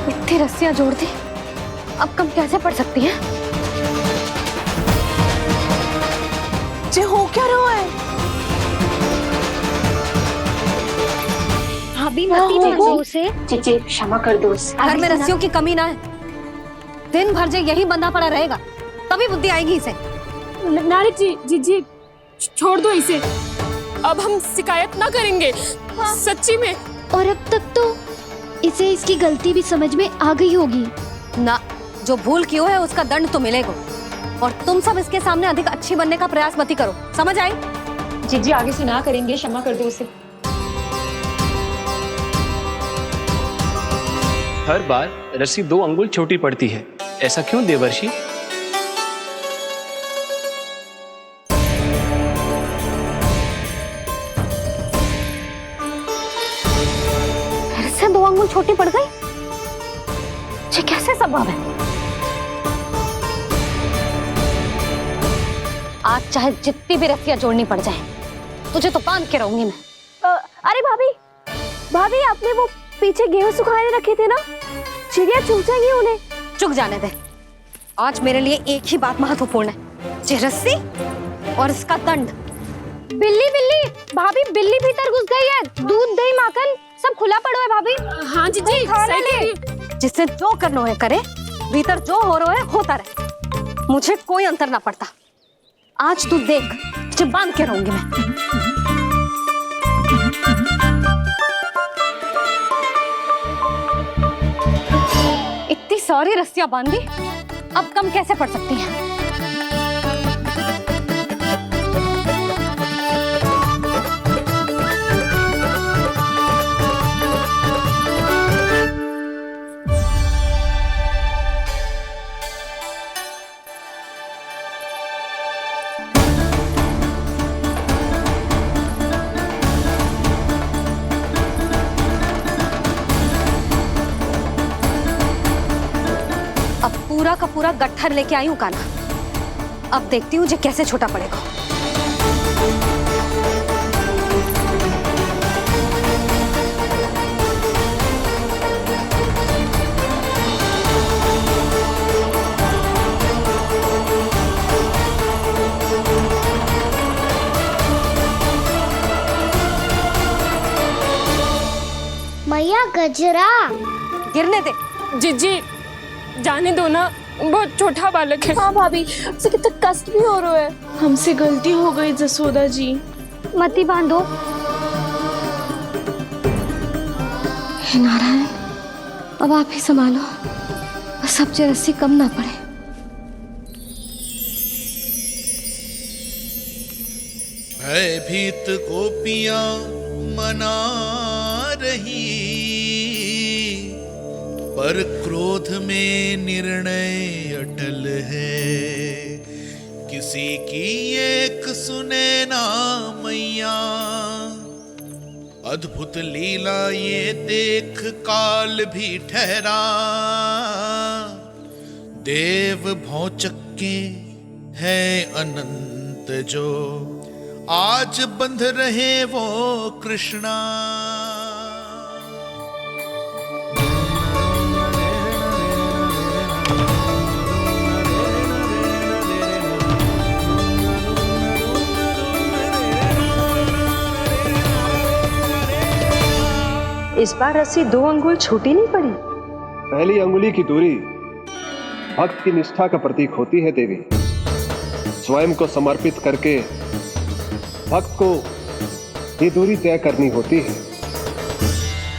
इतनी रस्सियां जोड़ दी, अब कम कैसे पड़ सकती हैं?
जे हो क्या रहा है?
भाभी मत उसे।
जीजी क्षमा कर दो उसे।
घर में रस्सियों की कमी ना है। दिन भर जे यही बंधा पड़ा रहेगा, तभी बुद्धि आएगी इसे।
नारी जी छोड़ दो इसे। अब हम शिकायत ना करेंगे। सच्ची में।
और अब तक तो इसे इसकी गलती भी समझ में आ गई होगी
ना। जो भूल क्यों है उसका दंड तो मिलेगा। और तुम सब इसके सामने अधिक अच्छी बनने का प्रयास मत करो, समझ आई?
जीजी आगे से ना करेंगे, क्षमा कर दो उसे।
हर बार रस्सी 2 अंगुल छोटी पड़ती है, ऐसा क्यों देवर्षि?
फिर से 2 अंगुल छोटी पड़ गई? ये कैसे संभव है? आज चाहे जितनी भी रस्सियां जोड़नी पड़ जाए, तुझे तो बांध के रहूंगी मैं।
अरे भाभी आपने वो पीछे गेहूं सुखाने रखे थे ना, चिड़िया चुग जाएंगी उन्हें।
चुग जाने दे। आज मेरे लिए एक ही बात महत्वपूर्ण है, ये रस्सी और इसका दंड।
बिल्ली भाभी, बिल्ली भीतर घुस गई है। दूध दही माखन सब खुला पड़ा है भाभी।
हाँ जीजी सही कह रही है।
जिससे जो करना है करे, भीतर जो हो रहा है होता रहे, मुझे कोई अंतर ना पड़ता। आज तू देख, तुझे बांध के रहूंगी मैं। इतनी सारी रस्सियां बांधी, अब कम कैसे पड़ सकती हैं? पूरा का पूरा गट्ठर लेके आई हूँ कान्हा। अब देखती हूँ जे कैसे छोटा पड़ेगा।
मैया गजरा
गिरने दे।
जीजी जाने दो ना, बहुत छोटा बालक है।
हाँ भाभी, उसे कितना कष्ट भी हो रहा है।
हमसे गलती हो गई जसोदा जी।
मती बांधो। हे नारायण, अब आप ही संभालो। बस
सबसे रस्सी कम ना पड़े।
भयभीत गोपियां मना रही, पर क्रोध में निर्णय अटल है। किसी की एक सुने ना मैया, अद्भुत लीला ये देख काल भी ठहरा। देव भौचक्के है अनंत जो, आज बंध रहे वो कृष्णा।
इस बार रस्सी 2 अंगुल छोटी नहीं पड़ी।
पहली अंगुली की दूरी भक्त की निष्ठा का प्रतीक होती है देवी। स्वयं को समर्पित करके भक्त को ये दूरी तय करनी होती है।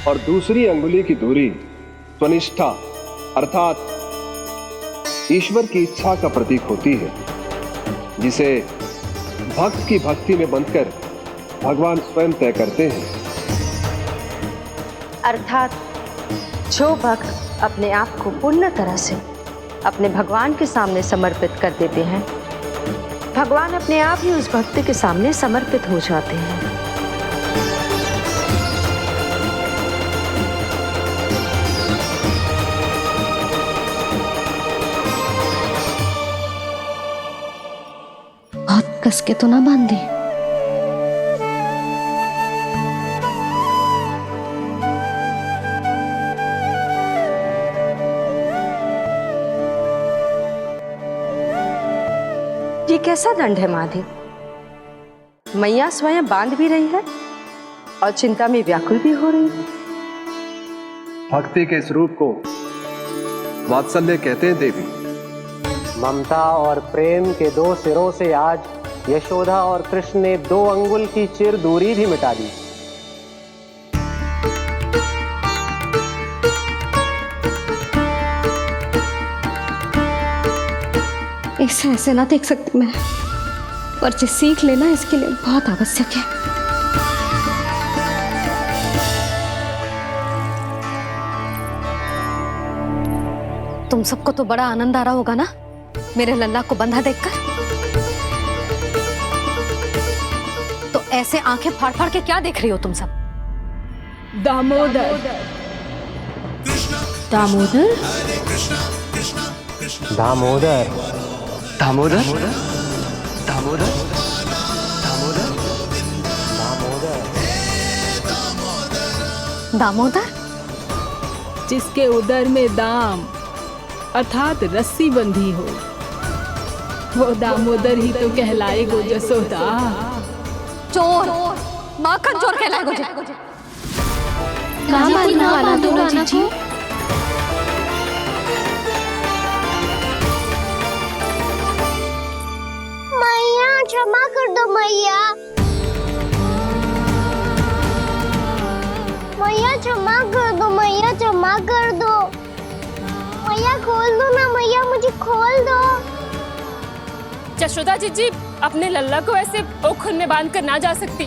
और दूसरी अंगुली की दूरी स्वनिष्ठा अर्थात ईश्वर की इच्छा का प्रतीक होती है, जिसे भक्त की भक्ति में बंधकर भगवान स्वयं तय करते हैं।
अर्थात जो भक्त अपने आप को पूर्ण तरह से अपने भगवान के सामने समर्पित कर देते हैं, भगवान अपने आप ही उस भक्त के सामने समर्पित हो जाते हैं।
बहुत कस के तो ना बांधी।
ये कैसा दंड है माधे? मैया स्वयं बांध भी रही है और चिंता में व्याकुल भी हो रही है।
भक्ति के स्वरूप को वात्सल्य कहते हैं देवी।
ममता और प्रेम के 2 सिरों से आज यशोदा और कृष्ण ने 2 अंगुल की चिर दूरी भी मिटा दी।
इसे ऐसे ना देख सकती मैं, पर जो सीख लेना इसके लिए बहुत आवश्यक है।
तुम सबको तो बड़ा आनंद आ रहा होगा ना मेरे लल्ला को बंधा देखकर। तो ऐसे आंखें फाड़ फाड़ के क्या देख रही हो तुम सब?
दामोदर। दामोदर?
दामोदर।
दामोदर?
दामोदर?
दामोदर?
जिसके उदर में दाम अर्थात रस्सी बंधी हो, वो दामोदर ही तो कहलाएगो जसोदा।
चोर, माखन चोर कहलाएगो जी।
कहाँ मारना वाला दो राना को?
मैया क्षमा कर दो मैया। मैया क्षमा कर दो, मैया क्षमा कर दो। मैया खोल दो ना मैया, मुझे खोल दो।
जशोदा जी अपने लल्ला को ऐसे ओखल में बांध कर ना जा सकती।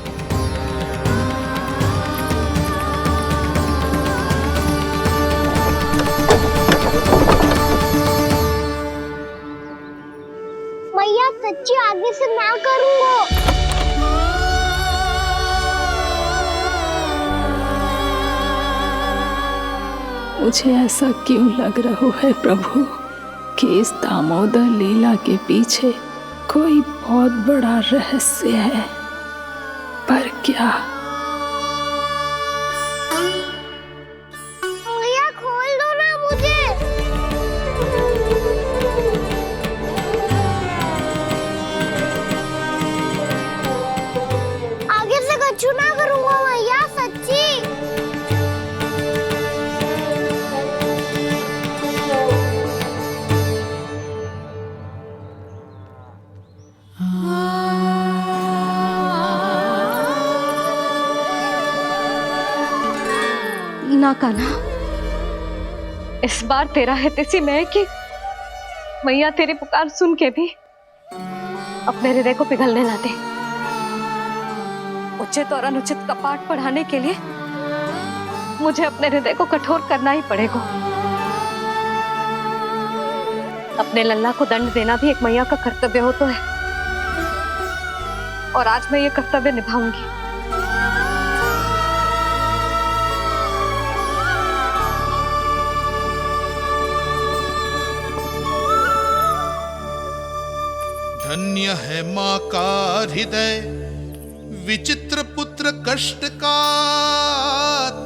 मैया सच्ची आगे से ना करूंगा।
मुझे ऐसा क्यों लग रहा है प्रभु कि इस दामोदर लीला के पीछे कोई बहुत बड़ा रहस्य है, पर क्या?
मैया खोल दो ना मुझे। आगे से कछु ना करूंगा मैया, सच्ची।
ना कान्हा,
इस बार तेरा हितैषी मैं कि मैया तेरी पुकार सुन के भी अपने हृदय को पिघलने ना दे। उचित और अनुचित का पाठ पढ़ाने के लिए मुझे अपने हृदय को कठोर करना ही पड़ेगा। अपने लल्ला को दंड देना भी एक मैया का कर्तव्य हो तो है, और आज मैं ये कर्तव्य निभाऊंगी।
धन्य है माँ का हृदय, विचित्र पुत्र कष्ट का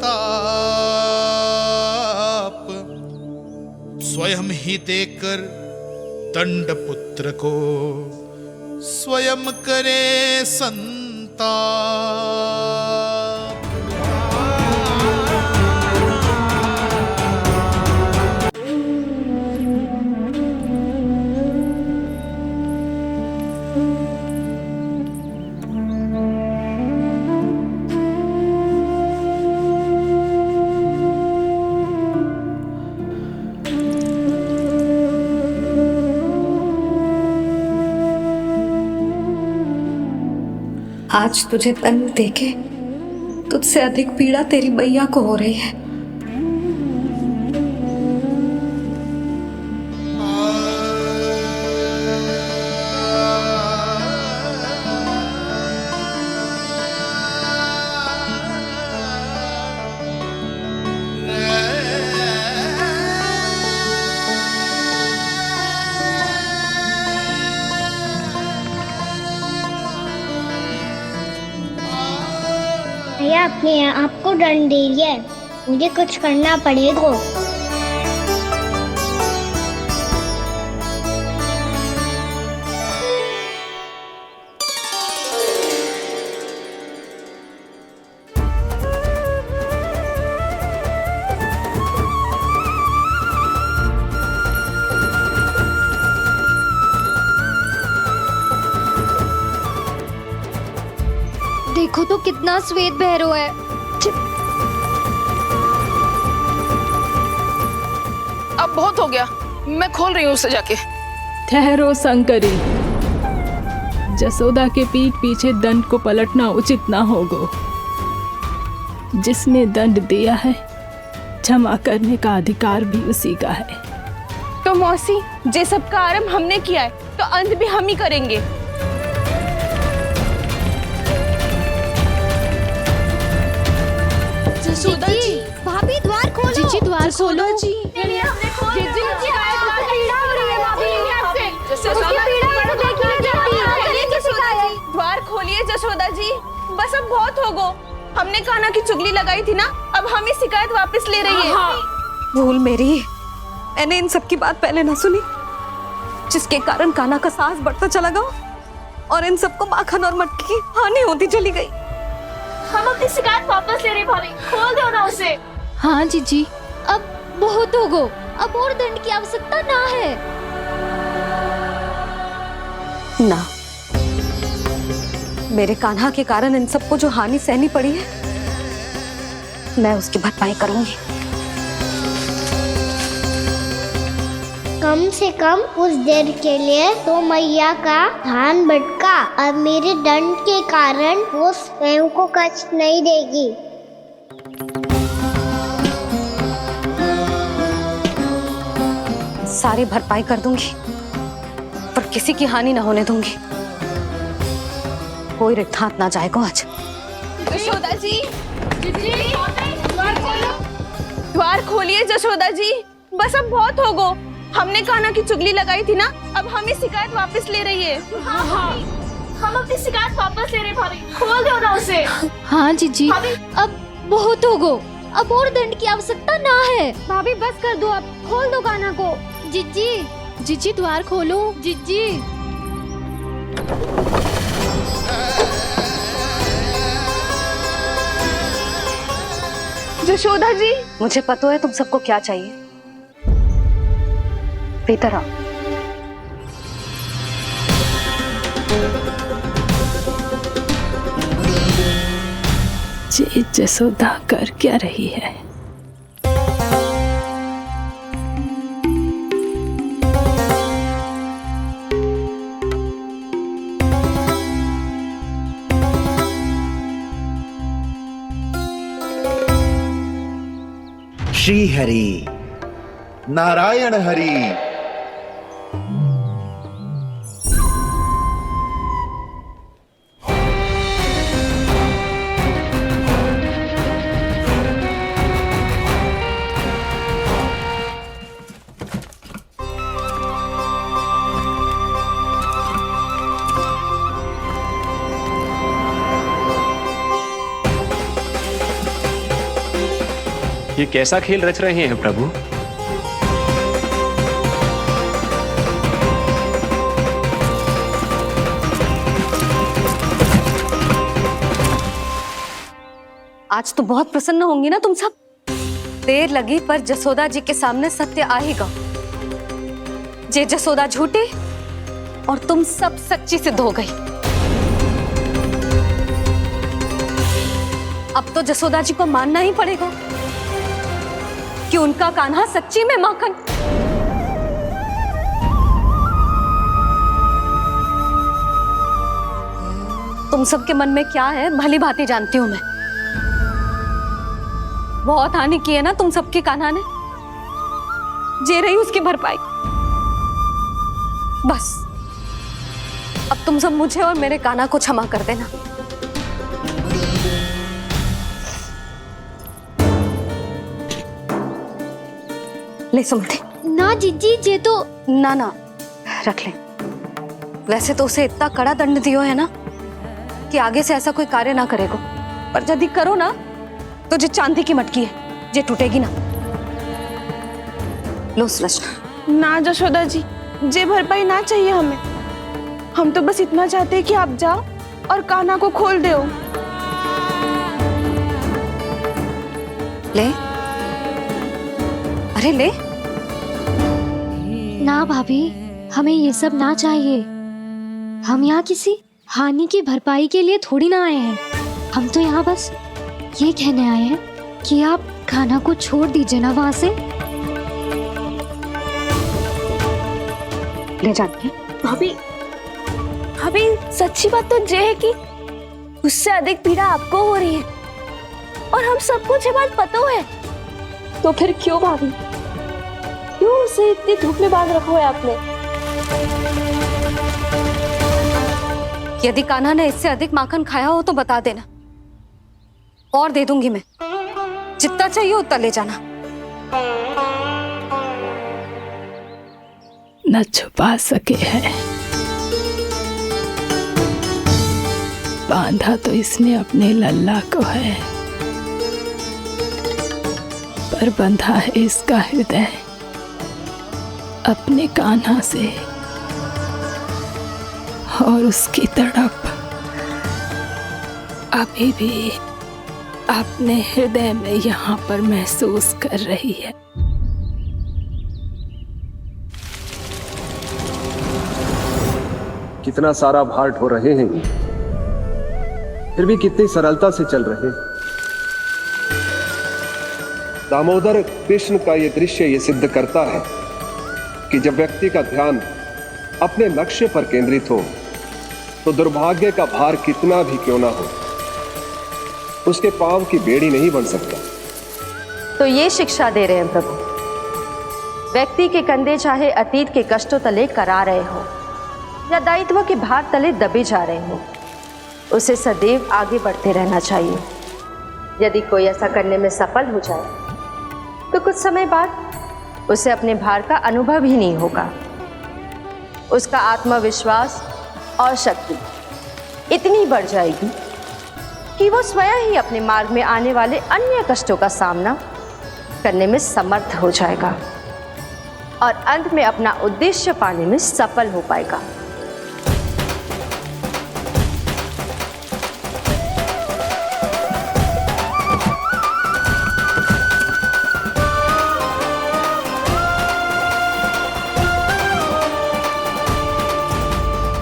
ताप, स्वयं ही देकर दंड पुत्र को स्वयं करे संताप।
आज तुझे दंड देके तुझसे अधिक पीड़ा तेरी मैया को हो रही है।
भैया अपने आप को दंड दे दिया है, मुझे कुछ करना पड़ेगा।
देखो तो कितना श्वेत भैरव है।
अब बहुत हो गया, मैं खोल रही हूँ उसे जाके।
ठहरो शंकरी, जसोदा के पीठ पीछे दंड को पलटना उचित ना होगा। जिसने दंड दिया है क्षमा करने का अधिकार भी उसी का है।
तो मौसी, जे सब का आरंभ हमने किया है तो अंत भी हम ही करेंगे।
जसोदा जी, भाभी द्वार खोलो। जीजी द्वार खोलो। जी
हमने खोल
जीजी पीड़ा हो रही है भाभी।
द्वार खोलिए जसोदा जी, बस अब बहुत हो गो। हमने कान्हा की चुगली लगाई थी ना, अब हम ही शिकायत वापस ले रही है।
भूल मेरी, मैंने इन सब की बात पहले ना सुनी, जिसके कारण कान्हा का साहस बढ़ता चला गया और इन सबको माखन और मटकी की हानि होती चली गई।
हम अपनी शिकायत वापस ले रहे भाभी, खोल दो ना उसे।
हाँ जीजी, अब बहुत हो गो, अब और दंड की आवश्यकता ना है। ना, मेरे कान्हा के कारण इन सबको जो हानि सहनी पड़ी है, मैं उसकी भरपाई करूंगी।
कम से कम कुछ देर के लिए तो मैया का ध्यान भटका, अब मेरे दंड के कारण वो स्वयं को कष्ट नहीं देगी।
सारी भरपाई कर दूंगी, पर किसी की हानि न होने दूंगी। कोई रिक्त हाथ ना जाएगा आज।
जसोदा जी, द्वार खोलिए जसोदा जी, बस अब बहुत हो गो। हमने कान्हा की चुगली लगाई थी ना, अब हम ही शिकायत वापस ले रही है।
हम अपनी शिकायत वापस ले रहे भाभी, खोल दो ना उसे।
हाँ जीजी, अब बहुत हो गो, अब और दंड की आवश्यकता ना है। भाभी बस कर दो, अब खोल दो कान्हा को। जीजी, जीजी द्वार खोलो। जीजी,
जसोदा जी,
मुझे पता है तुम सबको क्या चाहिए। भीतर आओ।
जसोदा कर क्या रही है?
श्री हरि, नारायण हरि।
ये कैसा खेल रच रहे हैं प्रभु?
आज तो बहुत प्रसन्न होंगी ना तुम सब। देर लगी पर जसोदा जी के सामने सत्य आएगा। जे जसोदा झूठी और तुम सब सच्ची सिद्ध हो गई। अब तो जसोदा जी को मानना ही पड़ेगा कि उनका कान्हा सच्ची में माखन। तुम सबके मन में क्या है भली भांति जानती हूं मैं। बहुत हानि की है ना तुम सबके कान्हा ने। जे रही उसकी भरपाई। बस अब तुम सब मुझे और मेरे कान्हा को क्षमा कर देना। ले सुमति।
ना जीजी, जे तो
ना ना रख ले। वैसे तो उसे इतना कड़ा दंड दियो है ना कि आगे से ऐसा कोई कार्य ना करेगा। पर यदि करो ना तो जो चांदी की मटकी है जे टूटेगी ना। लो सृष्टि।
ना जशोदा जी, जे भरपाई ना चाहिए हमें। हम तो बस इतना चाहते हैं कि आप जाओ और कान्हा को खोल दो।
ले, अरे ले।
ना भाभी, हमें ये सब ना चाहिए। हम यहाँ किसी हानि की भरपाई के लिए थोड़ी ना आए हैं। हम तो यहाँ बस ये कहने आए हैं कि आप कान्हा को छोड़ दीजिए ना वहां से।
ले जाके
भाभी, भाभी सच्ची बात तो ये है कि उससे अधिक पीड़ा आपको हो रही है और हम सबको ये बात पता है। तो फिर क्यों भाभी, क्यों उसे इतनी धूप में बांध रखा है आपने?
यदि कान्हा ने इससे अधिक माखन खाया हो तो बता देना और दे दूंगी मैं। जितना चाहिए उतना ले जाना।
न छुपा सके है, बांधा तो इसने अपने लल्ला को है, पर बंधा है इसका हृदय अपने कान्हा से। और उसकी तड़प अभी भी अपने हृदय में यहाँ पर महसूस कर रही है।
कितना सारा भार ढो रहे हैं, फिर भी कितनी सरलता से चल रहे हैं। दामोदर कृष्ण का यह दृश्य ये सिद्ध करता है कि जब व्यक्ति का ध्यान अपने लक्ष्य पर केंद्रित हो तो दुर्भाग्य का भार कितना भी क्यों ना हो, उसके पांव की बेड़ी नहीं बन सकता।
तो ये शिक्षा दे रहे हैं प्रभु। व्यक्ति के कंधे चाहे अतीत के कष्टों तले करा रहे हो या दायित्व के भार तले दबे जा रहे हो, उसे सदैव आगे बढ़ते रहना चाहिए। यदि कोई ऐसा करने में सफल हो जाए तो कुछ समय बाद उसे अपने भार का अनुभव ही नहीं होगा। उसका आत्मविश्वास और शक्ति इतनी बढ़ जाएगी कि वो स्वयं ही अपने मार्ग में आने वाले अन्य कष्टों का सामना करने में समर्थ हो जाएगा और अंत में अपना उद्देश्य पाने में सफल हो पाएगा।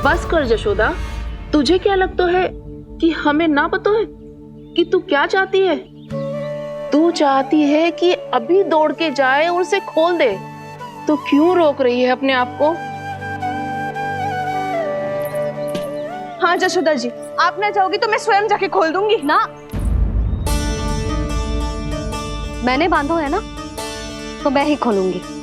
बस कर जशोदा, तुझे क्या लगता है कि हमें ना पता है कि तू क्या चाहती है? तू चाहती है कि अभी दौड़ के जाए और उसे खोल दे, तो क्यों रोक रही है अपने आप को? हाँ जशोदा जी, आप ना चाहोगी तो मैं स्वयं जाके खोल दूंगी।
ना, मैंने बांधो है ना, तो मैं ही खोलूंगी।